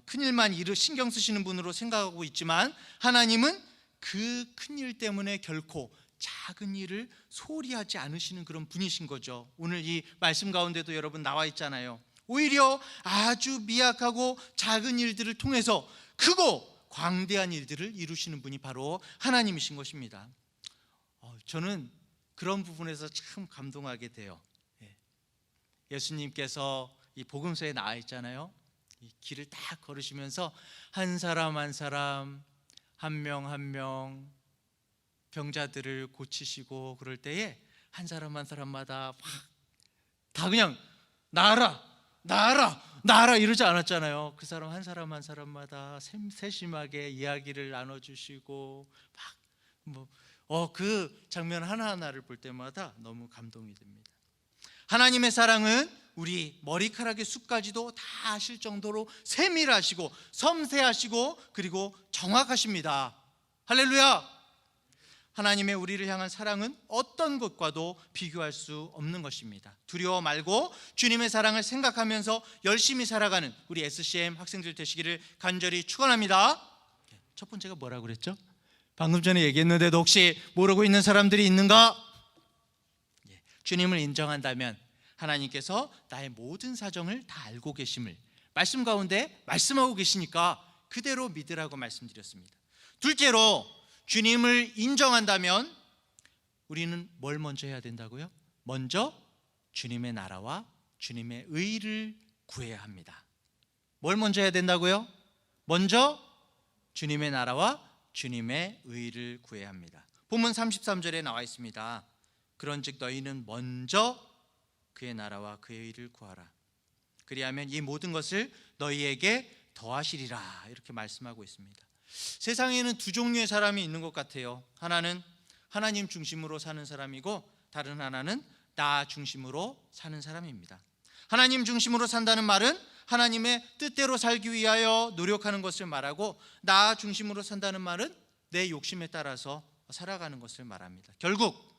큰 일만 신경 쓰시는 분으로 생각하고 있지만, 하나님은 그 큰 일 때문에 결코 작은 일을 소홀히 하지 않으시는 그런 분이신 거죠. 오늘 이 말씀 가운데도 여러분 나와 있잖아요. 오히려 아주 미약하고 작은 일들을 통해서 크고 광대한 일들을 이루시는 분이 바로 하나님이신 것입니다. 저는 그런 부분에서 참 감동하게 돼요. 예수님께서 이 복음서에 나와 있잖아요. 이 길을 딱 걸으시면서 한 사람 한 사람, 한 명 한 명 병자들을 고치시고, 그럴 때에 한 사람 한 사람마다 다 그냥 나아라 나아라 나아라 이러지 않았잖아요. 그 사람 한 사람마다 세심하게 이야기를 나눠주시고 그 장면 하나하나를 볼 때마다 너무 감동이 됩니다. 하나님의 사랑은 우리 머리카락의 숱까지도 다 아실 정도로 세밀하시고 섬세하시고 그리고 정확하십니다. 할렐루야! 하나님의 우리를 향한 사랑은 어떤 것과도 비교할 수 없는 것입니다. 두려워 말고 주님의 사랑을 생각하면서 열심히 살아가는 우리 SCM 학생들 되시기를 간절히 축원합니다. 첫 번째가 뭐라고 그랬죠? 방금 전에 얘기했는데도 혹시 모르고 있는 사람들이 있는가? 주님을 인정한다면 하나님께서 나의 모든 사정을 다 알고 계심을 말씀 가운데 말씀하고 계시니까 그대로 믿으라고 말씀드렸습니다. 둘째로, 주님을 인정한다면 우리는 뭘 먼저 해야 된다고요? 먼저 주님의 나라와 주님의 의를 구해야 합니다. 뭘 먼저 해야 된다고요? 먼저 주님의 나라와 주님의 의를 구해야 합니다. 본문 33절에 나와 있습니다. 그런즉 너희는 먼저 그의 나라와 그의 의를 구하라. 그리하면 이 모든 것을 너희에게 더하시리라. 이렇게 말씀하고 있습니다. 세상에는 두 종류의 사람이 있는 것 같아요. 하나는 하나님 중심으로 사는 사람이고, 다른 하나는 나 중심으로 사는 사람입니다. 하나님 중심으로 산다는 말은 하나님의 뜻대로 살기 위하여 노력하는 것을 말하고, 나 중심으로 산다는 말은 내 욕심에 따라서 살아가는 것을 말합니다. 결국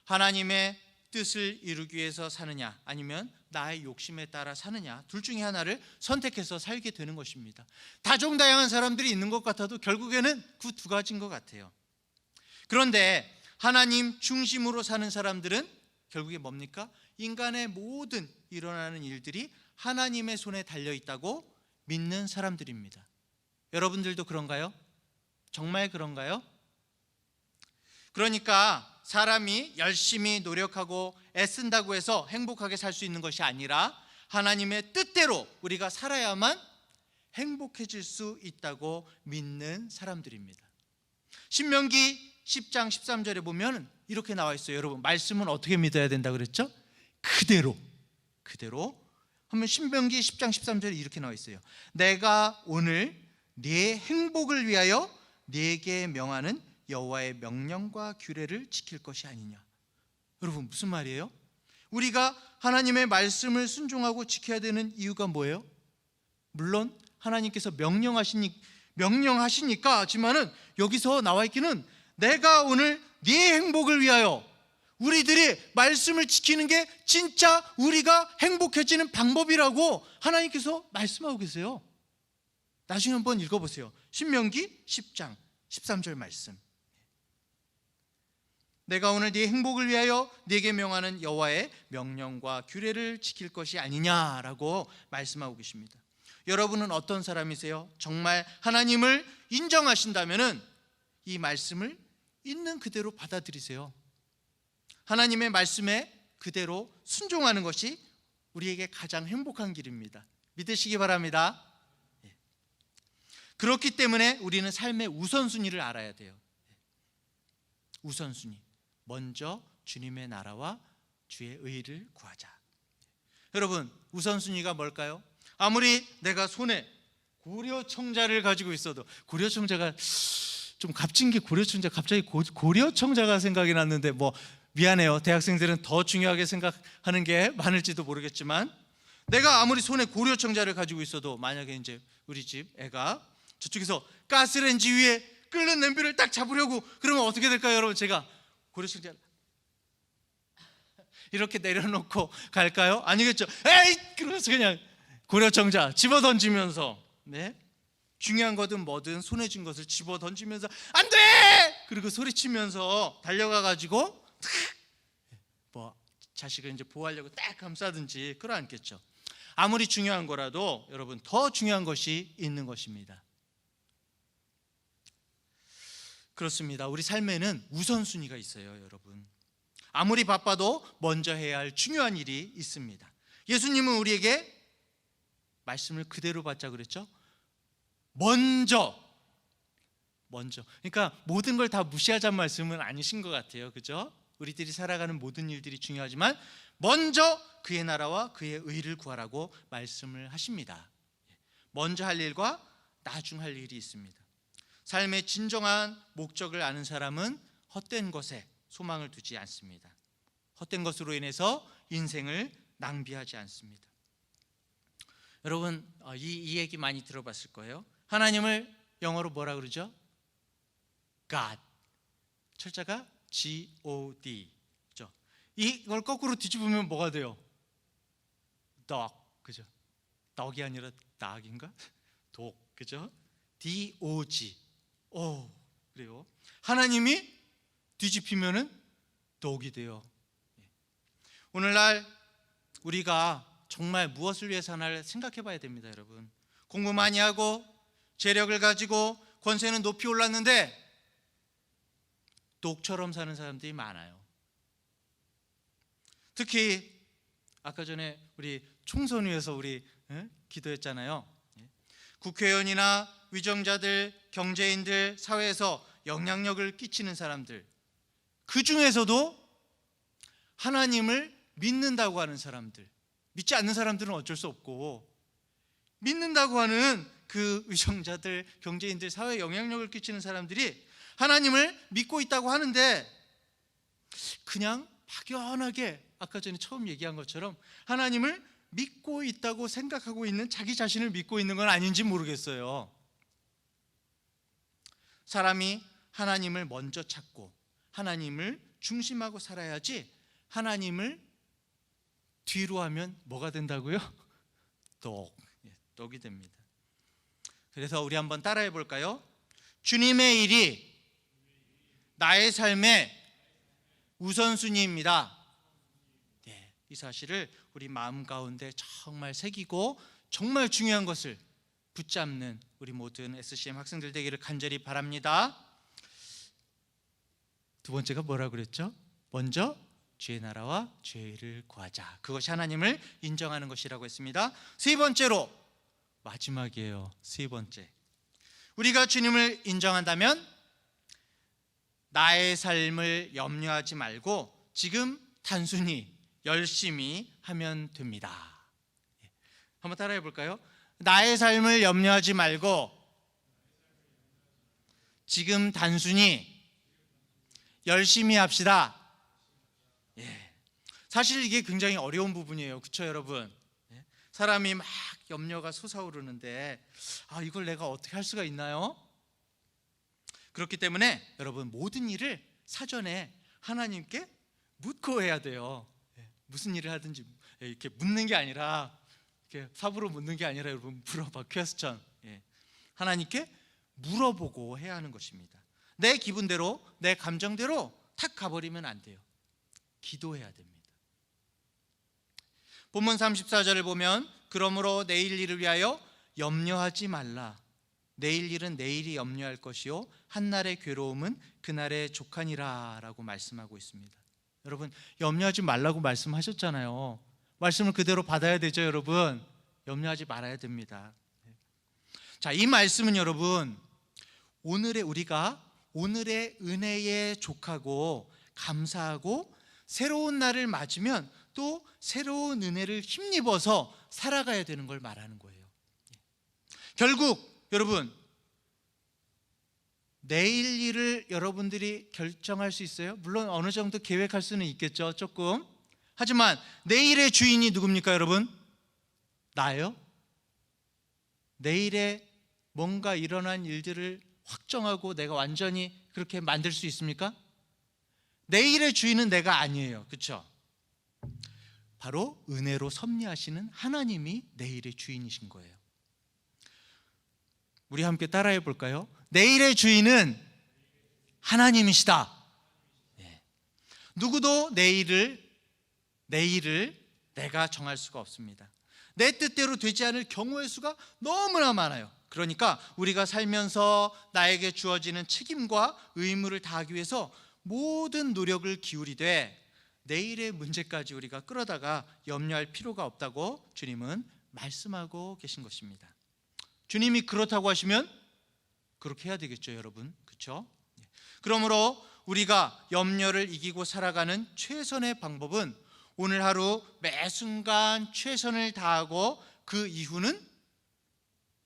하나님의 뜻을 이루기 위해서 사느냐, 아니면 나의 욕심에 따라 사느냐, 둘 중에 하나를 선택해서 살게 되는 것입니다. 다종다양한 사람들이 있는 것 같아도 결국에는 그 두 가지인 것 같아요. 그런데 하나님 중심으로 사는 사람들은 결국에 뭡니까? 인간의 모든 일어나는 일들이 하나님의 손에 달려 있다고 믿는 사람들입니다. 여러분들도 그런가요? 정말 그런가요? 그러니까 사람이 열심히 노력하고 애쓴다고 해서 행복하게 살 수 있는 것이 아니라 하나님의 뜻대로 우리가 살아야만 행복해질 수 있다고 믿는 사람들입니다. 신명기 10장 13절에 보면 이렇게 나와 있어요. 여러분, 말씀은 어떻게 믿어야 된다 그랬죠? 그대로 하면 신명기 10장 13절에 이렇게 나와 있어요. 내가 오늘 네 행복을 위하여 네게 명하는 여호와의 명령과 규례를 지킬 것이 아니냐. 여러분, 무슨 말이에요? 우리가 하나님의 말씀을 순종하고 지켜야 되는 이유가 뭐예요? 물론 하나님께서 명령하시니까 하지만은 여기서 나와 있기는 내가 오늘 네 행복을 위하여, 우리들이 말씀을 지키는 게 진짜 우리가 행복해지는 방법이라고 하나님께서 말씀하고 계세요. 나중에 한번 읽어보세요. 신명기 10장 13절 말씀. 내가 오늘 네 행복을 위하여 네게 명하는 여호와의 명령과 규례를 지킬 것이 아니냐라고 말씀하고 계십니다. 여러분은 어떤 사람이세요? 정말 하나님을 인정하신다면은 이 말씀을 있는 그대로 받아들이세요. 하나님의 말씀에 그대로 순종하는 것이 우리에게 가장 행복한 길입니다. 믿으시기 바랍니다. 그렇기 때문에 우리는 삶의 우선순위를 알아야 돼요. 우선순위. 먼저 주님의 나라와 주의 의를 구하자. 여러분, 우선순위가 뭘까요? 아무리 내가 손에 고려청자를 가지고 있어도, 고려청자가 좀 값진 게 고려청자, 갑자기 고려청자가 생각이 났는데 뭐 미안해요. 대학생들은 더 중요하게 생각하는 게 많을지도 모르겠지만, 내가 아무리 손에 고려청자를 가지고 있어도 만약에 이제 우리 집 애가 저쪽에서 가스레인지 위에 끓는 냄비를 딱 잡으려고 그러면 어떻게 될까요, 여러분? 제가 고려청자 이렇게 내려놓고 갈까요? 아니겠죠. 에이! 그러면서 그냥 고려청자 집어 던지면서, 네? 중요한 거든 뭐든 손에 쥔 것을 집어 던지면서 안 돼! 그리고 소리치면서 달려가 가지고 뭐 자식을 이제 보호하려고 딱 감싸든지 그러않겠죠. 아무리 중요한 거라도 여러분, 더 중요한 것이 있는 것입니다. 그렇습니다. 우리 삶에는 우선순위가 있어요, 여러분. 아무리 바빠도 먼저 해야 할 중요한 일이 있습니다. 예수님은 우리에게 말씀을 그대로 받자 그랬죠. 먼저. 그러니까 모든 걸 다 무시하자는 말씀은 아니신 것 같아요. 그죠? 우리들이 살아가는 모든 일들이 중요하지만 먼저 그의 나라와 그의 의를 구하라고 말씀을 하십니다. 먼저 할 일과 나중 할 일이 있습니다. 삶의 진정한 목적을 아는 사람은 헛된 것에 소망을 두지 않습니다. 헛된 것으로 인해서 인생을 낭비하지 않습니다. 여러분, 이 얘기 많이 들어봤을 거예요. 하나님을 영어로 뭐라 그러죠? God. 철자가 G-O-D. 그죠? 이걸 거꾸로 뒤집으면 뭐가 돼요? dog. 그죠? 덕이 아니라 닭인가? 독. 그죠? D-O-G. 오, 그래요. 하나님이 뒤집히면은 독이 돼요. 오늘날 우리가 정말 무엇을 위해서 하나를 생각해 봐야 됩니다, 여러분. 공부 많이 하고 재력을 가지고 권세는 높이 올랐는데 독처럼 사는 사람들이 많아요. 특히 아까 전에 우리 총선 위해서 우리 기도했잖아요. 국회의원이나 위정자들, 경제인들, 사회에서 영향력을 끼치는 사람들, 그 중에서도 하나님을 믿는다고 하는 사람들, 믿지 않는 사람들은 어쩔 수 없고, 믿는다고 하는 그 위정자들, 경제인들, 사회에 영향력을 끼치는 사람들이 하나님을 믿고 있다고 하는데 그냥 막연하게 아까 전에 처음 얘기한 것처럼 하나님을 믿고 있다고 생각하고 있는, 자기 자신을 믿고 있는 건 아닌지 모르겠어요. 사람이 하나님을 먼저 찾고 하나님을 중심하고 살아야지, 하나님을 뒤로 하면 뭐가 된다고요? 독이 됩니다. 그래서 우리 한번 따라해 볼까요? 주님의 일이 나의 삶의 우선순위입니다. 네, 이 사실을 우리 마음 가운데 정말 새기고 정말 중요한 것을 붙잡는 우리 모든 SCM 학생들 되기를 간절히 바랍니다. 두 번째가 뭐라고 그랬죠? 먼저 주의 나라와 주의 의를 구하자. 그것이 하나님을 인정하는 것이라고 했습니다. 세 번째로, 마지막이에요. 세 번째, 우리가 주님을 인정한다면 나의 삶을 염려하지 말고 지금 단순히 열심히 하면 됩니다. 한번 따라해 볼까요? 나의 삶을 염려하지 말고 지금 단순히 열심히 합시다. 사실 이게 굉장히 어려운 부분이에요. 그렇죠, 여러분? 사람이 막 염려가 솟아오르는데 이걸 내가 어떻게 할 수가 있나요? 그렇기 때문에 여러분, 모든 일을 사전에 하나님께 묻고 해야 돼요. 무슨 일을 하든지 이렇게 묻는 게 아니라, 이렇게 삽으로 묻는 게 아니라 여러분, 물어봐. 퀘스천. 하나님께 물어보고 해야 하는 것입니다. 내 기분대로, 내 감정대로 탁 가버리면 안 돼요. 기도해야 됩니다. 본문 34절을 보면 그러므로 내일 일을 위하여 염려하지 말라. 내일 일은 내일이 염려할 것이요 한날의 괴로움은 그날의 족하니라 라고 말씀하고 있습니다. 여러분, 염려하지 말라고 말씀하셨잖아요. 말씀을 그대로 받아야 되죠, 여러분. 염려하지 말아야 됩니다. 자, 이 말씀은 여러분, 우리가 오늘의 은혜에 족하고 감사하고 새로운 날을 맞으면 또 새로운 은혜를 힘입어서 살아가야 되는 걸 말하는 거예요. 결국 여러분, 내일 일을 여러분들이 결정할 수 있어요? 물론 어느 정도 계획할 수는 있겠죠, 조금. 하지만 내일의 주인이 누굽니까, 여러분? 나예요? 내일에 뭔가 일어난 일들을 확정하고 내가 완전히 그렇게 만들 수 있습니까? 내일의 주인은 내가 아니에요. 그렇죠? 바로 은혜로 섭리하시는 하나님이 내일의 주인이신 거예요. 우리 함께 따라해 볼까요? 내일의 주인은 하나님이시다. 네. 누구도 내일을 내가 정할 수가 없습니다. 내 뜻대로 되지 않을 경우의 수가 너무나 많아요. 그러니까 우리가 살면서 나에게 주어지는 책임과 의무를 다하기 위해서 모든 노력을 기울이되 내일의 문제까지 우리가 끌어다가 염려할 필요가 없다고 주님은 말씀하고 계신 것입니다. 주님이 그렇다고 하시면 그렇게 해야 되겠죠, 여러분. 그렇죠? 그러므로 우리가 염려를 이기고 살아가는 최선의 방법은 오늘 하루 매 순간 최선을 다하고 그 이후는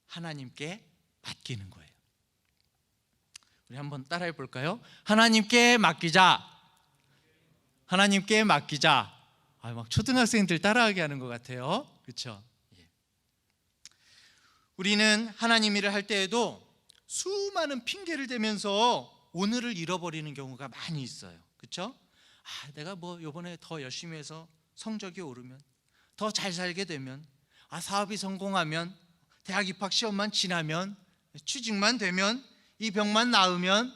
하나님께 맡기는 거예요. 우리 한번 따라해 볼까요? 하나님께 맡기자. 하나님께 맡기자. 막 초등학생들 따라하게 하는 것 같아요. 그렇죠? 우리는 하나님 일을 할 때에도 수많은 핑계를 대면서 오늘을 잃어버리는 경우가 많이 있어요. 그렇죠? 내가 이번에 더 열심히 해서 성적이 오르면, 더 잘 살게 되면, 사업이 성공하면, 대학 입학 시험만 지나면, 취직만 되면, 이 병만 나으면,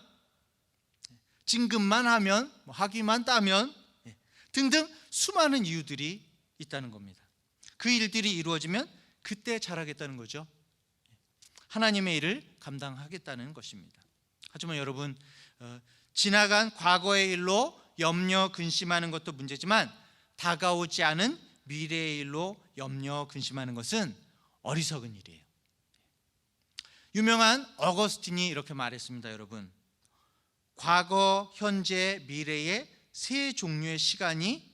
진급만 하면, 학위만 따면 등등 수많은 이유들이 있다는 겁니다. 그 일들이 이루어지면 그때 잘하겠다는 거죠. 하나님의 일을 감당하겠다는 것입니다. 하지만 여러분, 지나간 과거의 일로 염려 근심하는 것도 문제지만 다가오지 않은 미래의 일로 염려 근심하는 것은 어리석은 일이에요. 유명한 어거스틴이 이렇게 말했습니다. 여러분, 과거, 현재, 미래의 세 종류의 시간이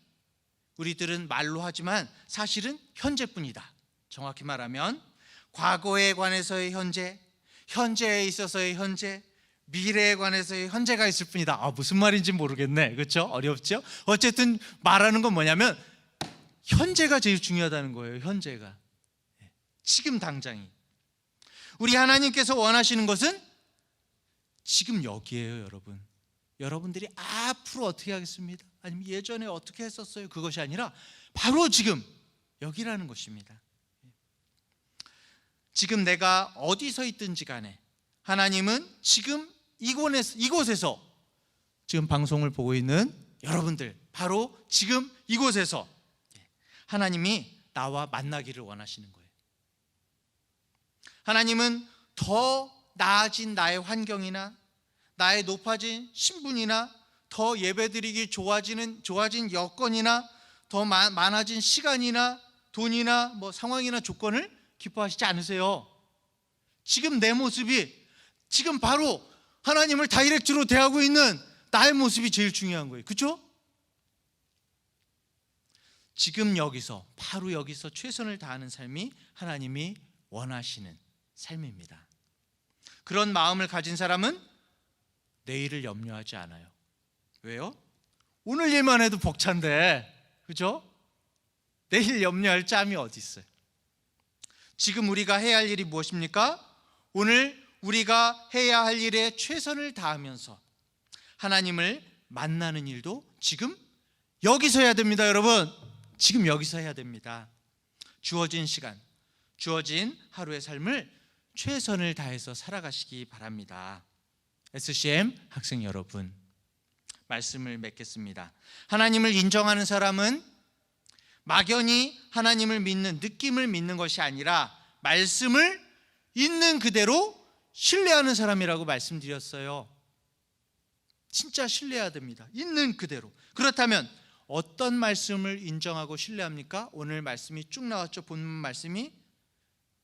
우리들은 말로 하지만 사실은 현재뿐이다. 정확히 말하면 과거에 관해서의 현재, 현재에 있어서의 현재, 미래에 관해서의 현재가 있을 뿐이다. 무슨 말인지 모르겠네. 그렇죠? 어렵죠? 어쨌든 말하는 건 뭐냐면 현재가 제일 중요하다는 거예요. 현재가. 지금 당장이. 우리 하나님께서 원하시는 것은 지금 여기에요, 여러분. 여러분들이 앞으로 어떻게 하겠습니다, 아니면 예전에 어떻게 했었어요, 그것이 아니라 바로 지금 여기라는 것입니다. 지금 내가 어디서 있든지 간에 하나님은 지금 이곳에서 지금 방송을 보고 있는 여러분들, 바로 지금 이곳에서 하나님이 나와 만나기를 원하시는 거예요. 하나님은 더 나아진 나의 환경이나 나의 높아진 신분이나 더 예배드리기 좋아진 여건이나 더 많아진 시간이나 돈이나 상황이나 조건을 기뻐하시지 않으세요. 지금 내 모습이, 지금 바로 하나님을 다이렉트로 대하고 있는 나의 모습이 제일 중요한 거예요. 그렇죠? 지금 여기서, 바로 여기서 최선을 다하는 삶이 하나님이 원하시는 삶입니다. 그런 마음을 가진 사람은 내일을 염려하지 않아요. 왜요? 오늘 일만 해도 벅찬데, 그죠? 내일 염려할 짬이 어디 있어요? 지금 우리가 해야 할 일이 무엇입니까? 오늘 우리가 해야 할 일에 최선을 다하면서 하나님을 만나는 일도 지금 여기서 해야 됩니다, 여러분. 지금 여기서 해야 됩니다. 주어진 시간, 주어진 하루의 삶을 최선을 다해서 살아가시기 바랍니다. SCM 학생 여러분, 말씀을 맺겠습니다. 하나님을 인정하는 사람은 막연히 하나님을 믿는, 느낌을 믿는 것이 아니라 말씀을 있는 그대로 신뢰하는 사람이라고 말씀드렸어요. 진짜 신뢰해야 됩니다. 있는 그대로. 그렇다면 어떤 말씀을 인정하고 신뢰합니까? 오늘 말씀이 쭉 나왔죠. 본문 말씀이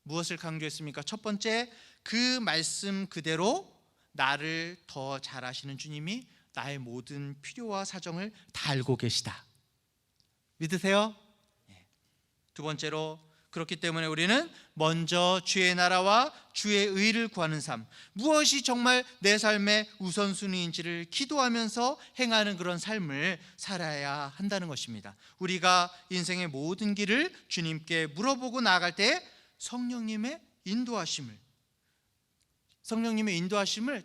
무엇을 강조했습니까? 첫 번째, 그 말씀 그대로 나를 더 잘 아시는 주님이 나의 모든 필요와 사정을 다 알고 계시다. 믿으세요? 두 번째로, 그렇기 때문에 우리는 먼저 주의 나라와 주의 의를 구하는 삶, 무엇이 정말 내 삶의 우선순위인지를 기도하면서 행하는 그런 삶을 살아야 한다는 것입니다. 우리가 인생의 모든 길을 주님께 물어보고 나아갈 때 성령님의 인도하심을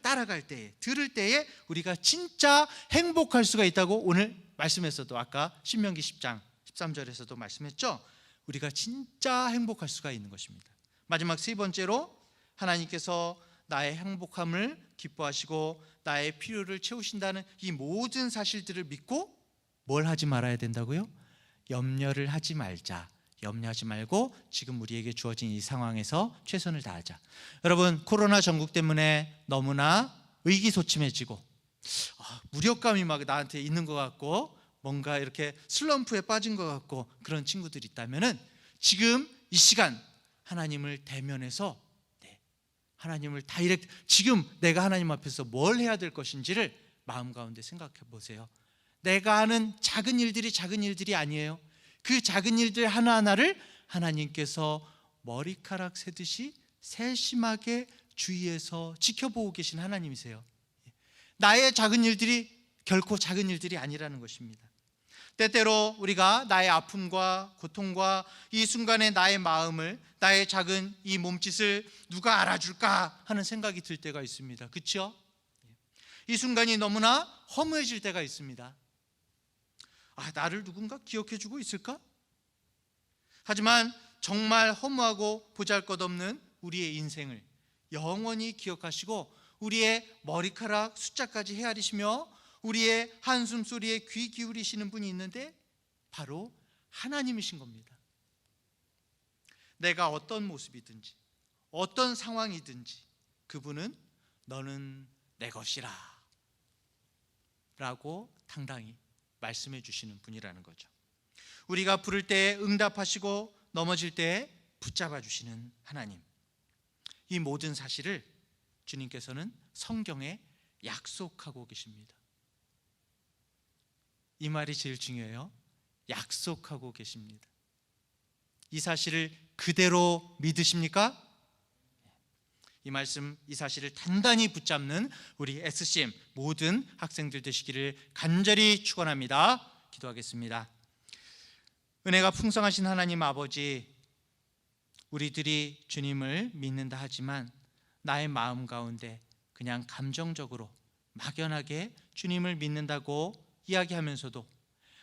따라갈 때에, 들을 때에 우리가 진짜 행복할 수가 있다고 오늘 말씀에서도, 아까 신명기 10장 13절에서도 말씀했죠. 우리가 진짜 행복할 수가 있는 것입니다. 마지막 세 번째로, 하나님께서 나의 행복함을 기뻐하시고 나의 필요를 채우신다는 이 모든 사실들을 믿고 뭘 하지 말아야 된다고요? 염려를 하지 말자. 염려하지 말고 지금 우리에게 주어진 이 상황에서 최선을 다하자. 여러분, 코로나 전국 때문에 너무나 의기소침해지고 무력감이 막 나한테 있는 것 같고 뭔가 이렇게 슬럼프에 빠진 것 같고 그런 친구들이 있다면은 지금 이 시간 하나님을 대면해서 하나님을 다이렉트, 지금 내가 하나님 앞에서 뭘 해야 될 것인지를 마음 가운데 생각해 보세요. 내가 하는 작은 일들이 아니에요. 그 작은 일들 하나하나를 하나님께서 머리카락 세듯이 세심하게 주위에서 지켜보고 계신 하나님이세요. 나의 작은 일들이 결코 작은 일들이 아니라는 것입니다. 때때로 우리가 나의 아픔과 고통과 이 순간에 나의 마음을, 나의 작은 이 몸짓을 누가 알아줄까 하는 생각이 들 때가 있습니다. 그렇죠? 이 순간이 너무나 허무해질 때가 있습니다. 나를 누군가 기억해주고 있을까? 하지만 정말 허무하고 보잘것없는 우리의 인생을 영원히 기억하시고 우리의 머리카락 숫자까지 헤아리시며 우리의 한숨 소리에 귀 기울이시는 분이 있는데 바로 하나님이신 겁니다. 내가 어떤 모습이든지 어떤 상황이든지 그분은 너는 내 것이라 라고 당당히 말씀해 주시는 분이라는 거죠. 우리가 부를 때 응답하시고 넘어질 때 붙잡아 주시는 하나님, 이 모든 사실을 주님께서는 성경에 약속하고 계십니다. 이 말이 제일 중요해요. 약속하고 계십니다. 이 사실을 그대로 믿으십니까? 이 말씀, 이 사실을 단단히 붙잡는 우리 SCM 모든 학생들 되시기를 간절히 축원합니다. 기도하겠습니다. 은혜가 풍성하신 하나님 아버지, 우리들이 주님을 믿는다 하지만 나의 마음 가운데 그냥 감정적으로 막연하게 주님을 믿는다고 이야기하면서도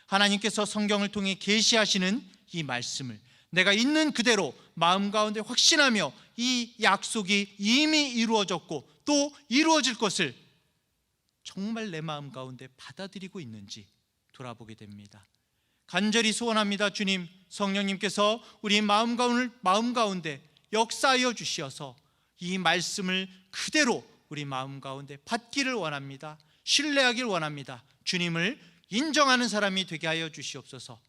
하나님께서 성경을 통해 계시하시는 이 말씀을 내가 있는 그대로 마음 가운데 확신하며 이 약속이 이미 이루어졌고 또 이루어질 것을 정말 내 마음 가운데 받아들이고 있는지 돌아보게 됩니다. 간절히 소원합니다. 주님, 성령님께서 우리 마음 가운데 역사하여 주시어서 이 말씀을 그대로 우리 마음 가운데 받기를 원합니다. 신뢰하길 원합니다. 주님을 인정하는 사람이 되게 하여 주시옵소서.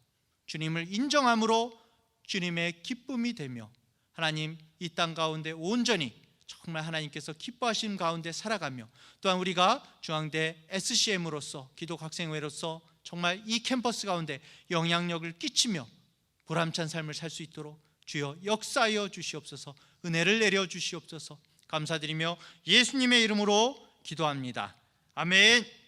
주님을 인정함으로 주님의 기쁨이 되며 하나님, 이 땅 가운데 온전히 정말 하나님께서 기뻐하시는 가운데 살아가며 또한 우리가 중앙대 SCM으로서 기독학생회로서 정말 이 캠퍼스 가운데 영향력을 끼치며 보람찬 삶을 살 수 있도록 주여 역사하여 주시옵소서. 은혜를 내려 주시옵소서. 감사드리며 예수님의 이름으로 기도합니다. 아멘.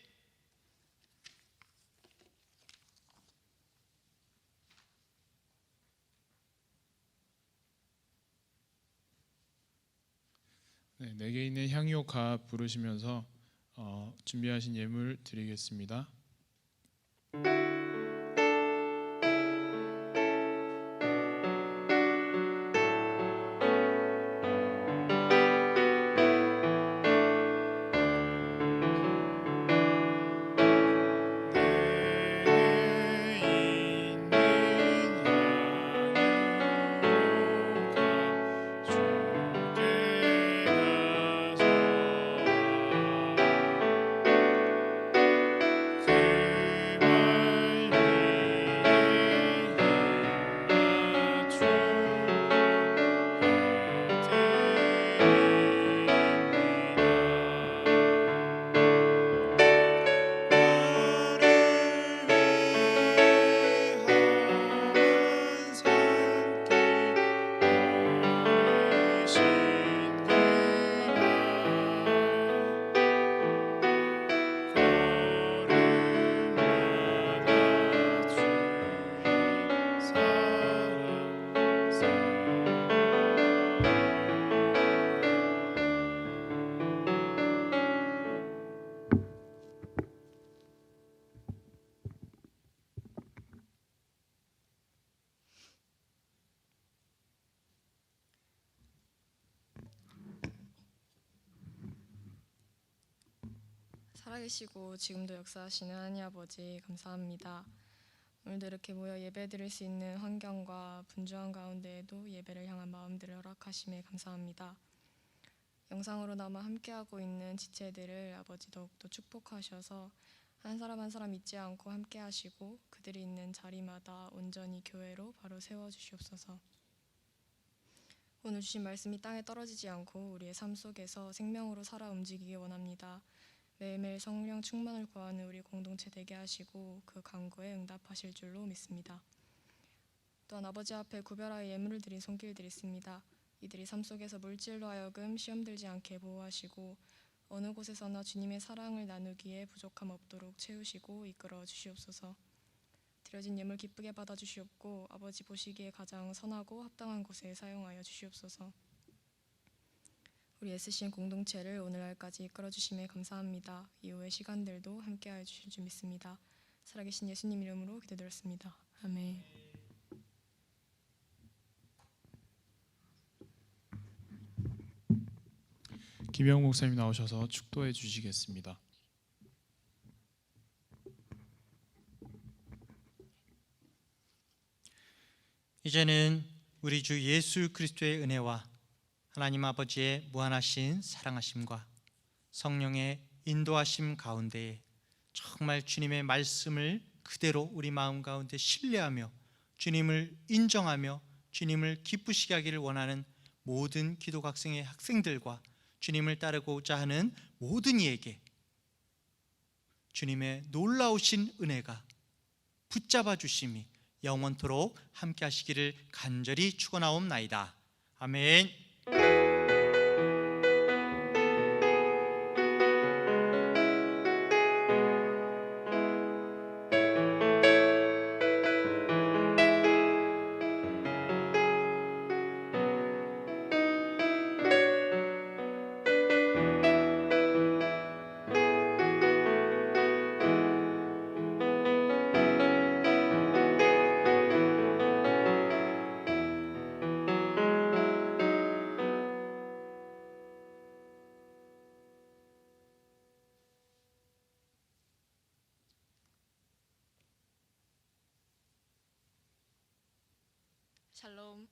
내게 있는 향유 값 부르시면서 준비하신 예물 드리겠습니다. 주께 살아계시고 지금도 역사하시는 하나님 아버지 감사합니다. 오늘도 이렇게 모여 예배드릴 수 있는 환경과 분주한 가운데에도 예배를 향한 마음들을 허락하심에 감사합니다. 영상으로나마 함께하고 있는 지체들을 아버지 더욱더 축복하셔서 한 사람 한 사람 잊지 않고 함께하시고 그들이 있는 자리마다 온전히 교회로 바로 세워주시옵소서. 오늘 주신 말씀이 땅에 떨어지지 않고 우리의 삶 속에서 생명으로 살아 움직이기 원합니다. 매일매일 성령 충만을 구하는 우리 공동체 되게 하시고 그 간구에 응답하실 줄로 믿습니다. 또한 아버지 앞에 구별하여 예물을 드린 손길들이 있습니다. 이들이 삶 속에서 물질로 하여금 시험 들지 않게 보호하시고 어느 곳에서나 주님의 사랑을 나누기에 부족함 없도록 채우시고 이끌어 주시옵소서. 드려진 예물 기쁘게 받아 주시옵고 아버지 보시기에 가장 선하고 합당한 곳에 사용하여 주시옵소서. 우리 SCN 공동체를 오늘날까지 이끌어 주심에 감사합니다. 이후의 시간들도 함께하여 주실 줄 믿습니다. 살아계신 예수님 이름으로 기도드렸습니다. 아멘. 김영 목사님 나오셔서 축도해 주시겠습니다. 이제는 우리 주 예수 그리스도의 은혜와 하나님 아버지의 무한하신 사랑하심과 성령의 인도하심 가운데에 정말 주님의 말씀을 그대로 우리 마음 가운데 신뢰하며 주님을 인정하며 주님을 기쁘시게 하기를 원하는 모든 기독 학생의 학생들과 주님을 따르고자 하는 모든 이에게 주님의 놀라우신 은혜가 붙잡아 주심이 영원토록 함께 하시기를 간절히 축원하옵나이다. 아멘. 샬롬.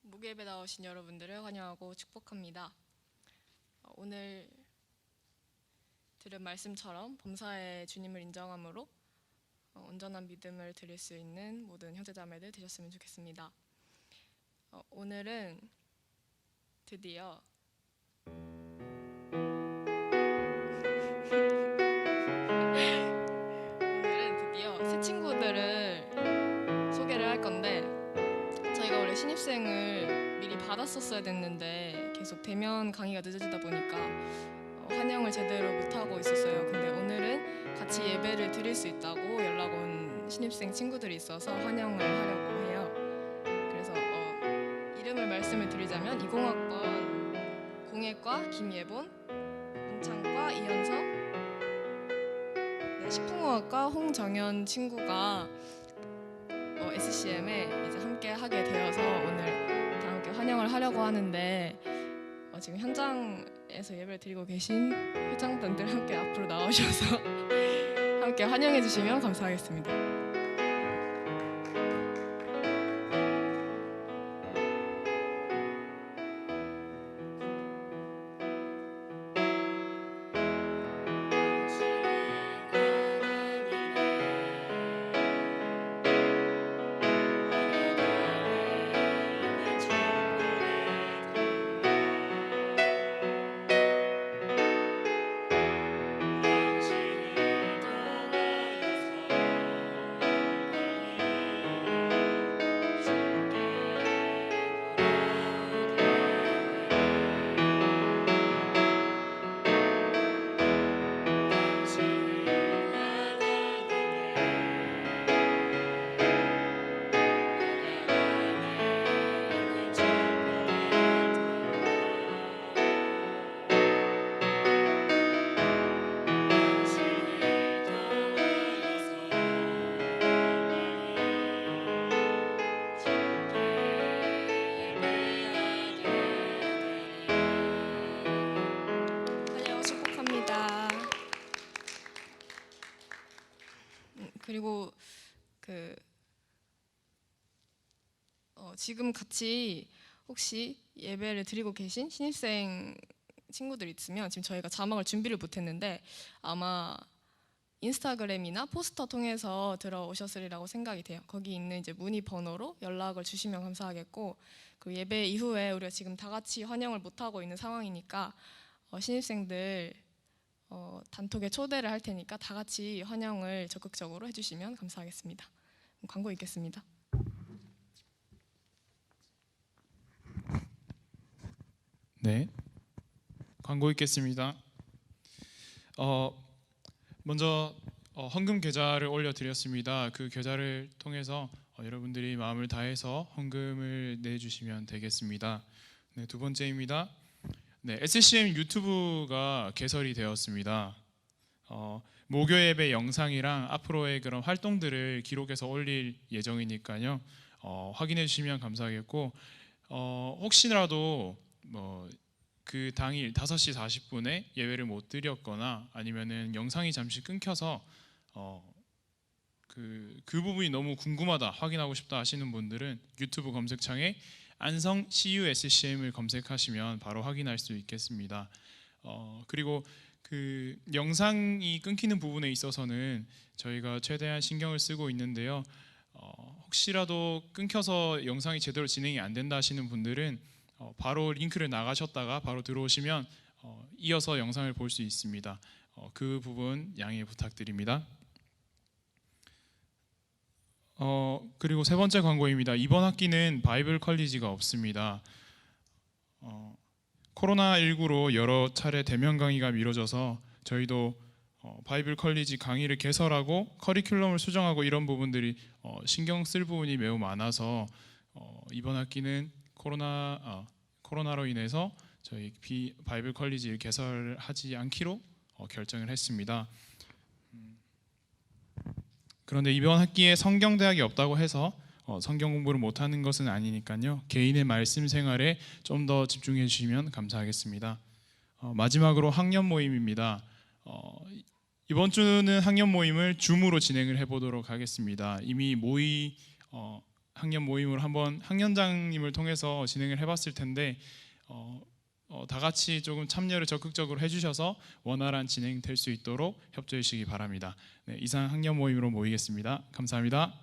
무교예배 나오신 여러분들을 환영하고 축복합니다. 오늘 들은 말씀처럼 범사에 주님을 인정함으로 온전한 믿음을 드릴 수 있는 모든 형제자매들 되셨으면 좋겠습니다. 오늘은 드디어 새 친구들을 소개를 할 건데 저희가 원래 신입생을 미리 받았었어야 됐는데 계속 대면 강의가 늦어지다 보니까 환영을 제대로 못하고 있었어요. 근데 오늘은 같이 예배를 드릴 수 있다고 연락 온 신입생 친구들이 있어서 환영을 하려고 해요. 그래서 이름을 말씀을 드리자면 20학번 공예과 김예본, 문창과 이현석, 식품공학과 홍정현 친구가 SCM에 이제 함께 하게 되어서 오늘 다 함께 환영을 하려고 하는데 지금 현장에서 예배를 드리고 계신 회장분들 함께 앞으로 나오셔서 함께 환영해 주시면 감사하겠습니다. 그리고 지금 같이 혹시 예배를 드리고 계신 신입생 친구들 있으면 지금 저희가 자막을 준비를 못했는데 아마 인스타그램이나 포스터 통해서 들어오셨으리라고 생각이 돼요. 거기 있는 이제 문의 번호로 연락을 주시면 감사하겠고, 그 예배 이후에 우리가 지금 다 같이 환영을 못 하고 있는 상황이니까 신입생들 단톡에 초대를 할 테니까 다 같이 환영을 적극적으로 해주시면 감사하겠습니다. 광고 있겠습니다. 네, 광고 있겠습니다. 먼저 헌금 계좌를 올려드렸습니다. 그 계좌를 통해서 여러분들이 마음을 다해서 헌금을 내주시면 되겠습니다. 네, 두 번째입니다. 네, SCM 유튜브가 개설이 되었습니다. 모교 예배 영상이랑 앞으로의 그런 활동들을 기록해서 올릴 예정이니까요. 확인해 주시면 감사하겠고, 혹시라도 그 당일 5시 40분에 예배를 못 드렸거나 아니면은 영상이 잠시 끊겨서 그 부분이 너무 궁금하다, 확인하고 싶다 하시는 분들은 유튜브 검색창에 안성 CUSCM을 검색하시면 바로 확인할 수 있겠습니다. 그리고 그 영상이 끊기는 부분에 있어서는 저희가 최대한 신경을 쓰고 있는데요. 혹시라도 끊겨서 영상이 제대로 진행이 안 된다 하시는 분들은 바로 링크를 나가셨다가 바로 들어오시면 이어서 영상을 볼 수 있습니다. 그 부분 양해 부탁드립니다. 그리고 세 번째 광고입니다. 이번 학기는 바이블 컬리지가 없습니다. 코로나19로 여러 차례 대면 강의가 미뤄져서 저희도 바이블 컬리지 강의를 개설하고 커리큘럼을 수정하고 이런 부분들이 신경 쓸 부분이 매우 많아서 이번 학기는 코로나로 인해서 저희 바이블 컬리지를 개설하지 않기로 결정을 했습니다. 그런데 이번 학기에 성경대학이 없다고 해서 성경 공부를 못하는 것은 아니니까요. 개인의 말씀 생활에 좀 더 집중해 주시면 감사하겠습니다. 마지막으로 학년 모임입니다. 이번 주는 학년 모임을 줌으로 진행을 해보도록 하겠습니다. 이미 학년 모임을 한번 학년장님을 통해서 진행을 해봤을 텐데 다 같이 조금 참여를 적극적으로 해주셔서 원활한 진행될 수 있도록 협조해 주시기 바랍니다. 네, 이상 학년 모임으로 모이겠습니다. 감사합니다.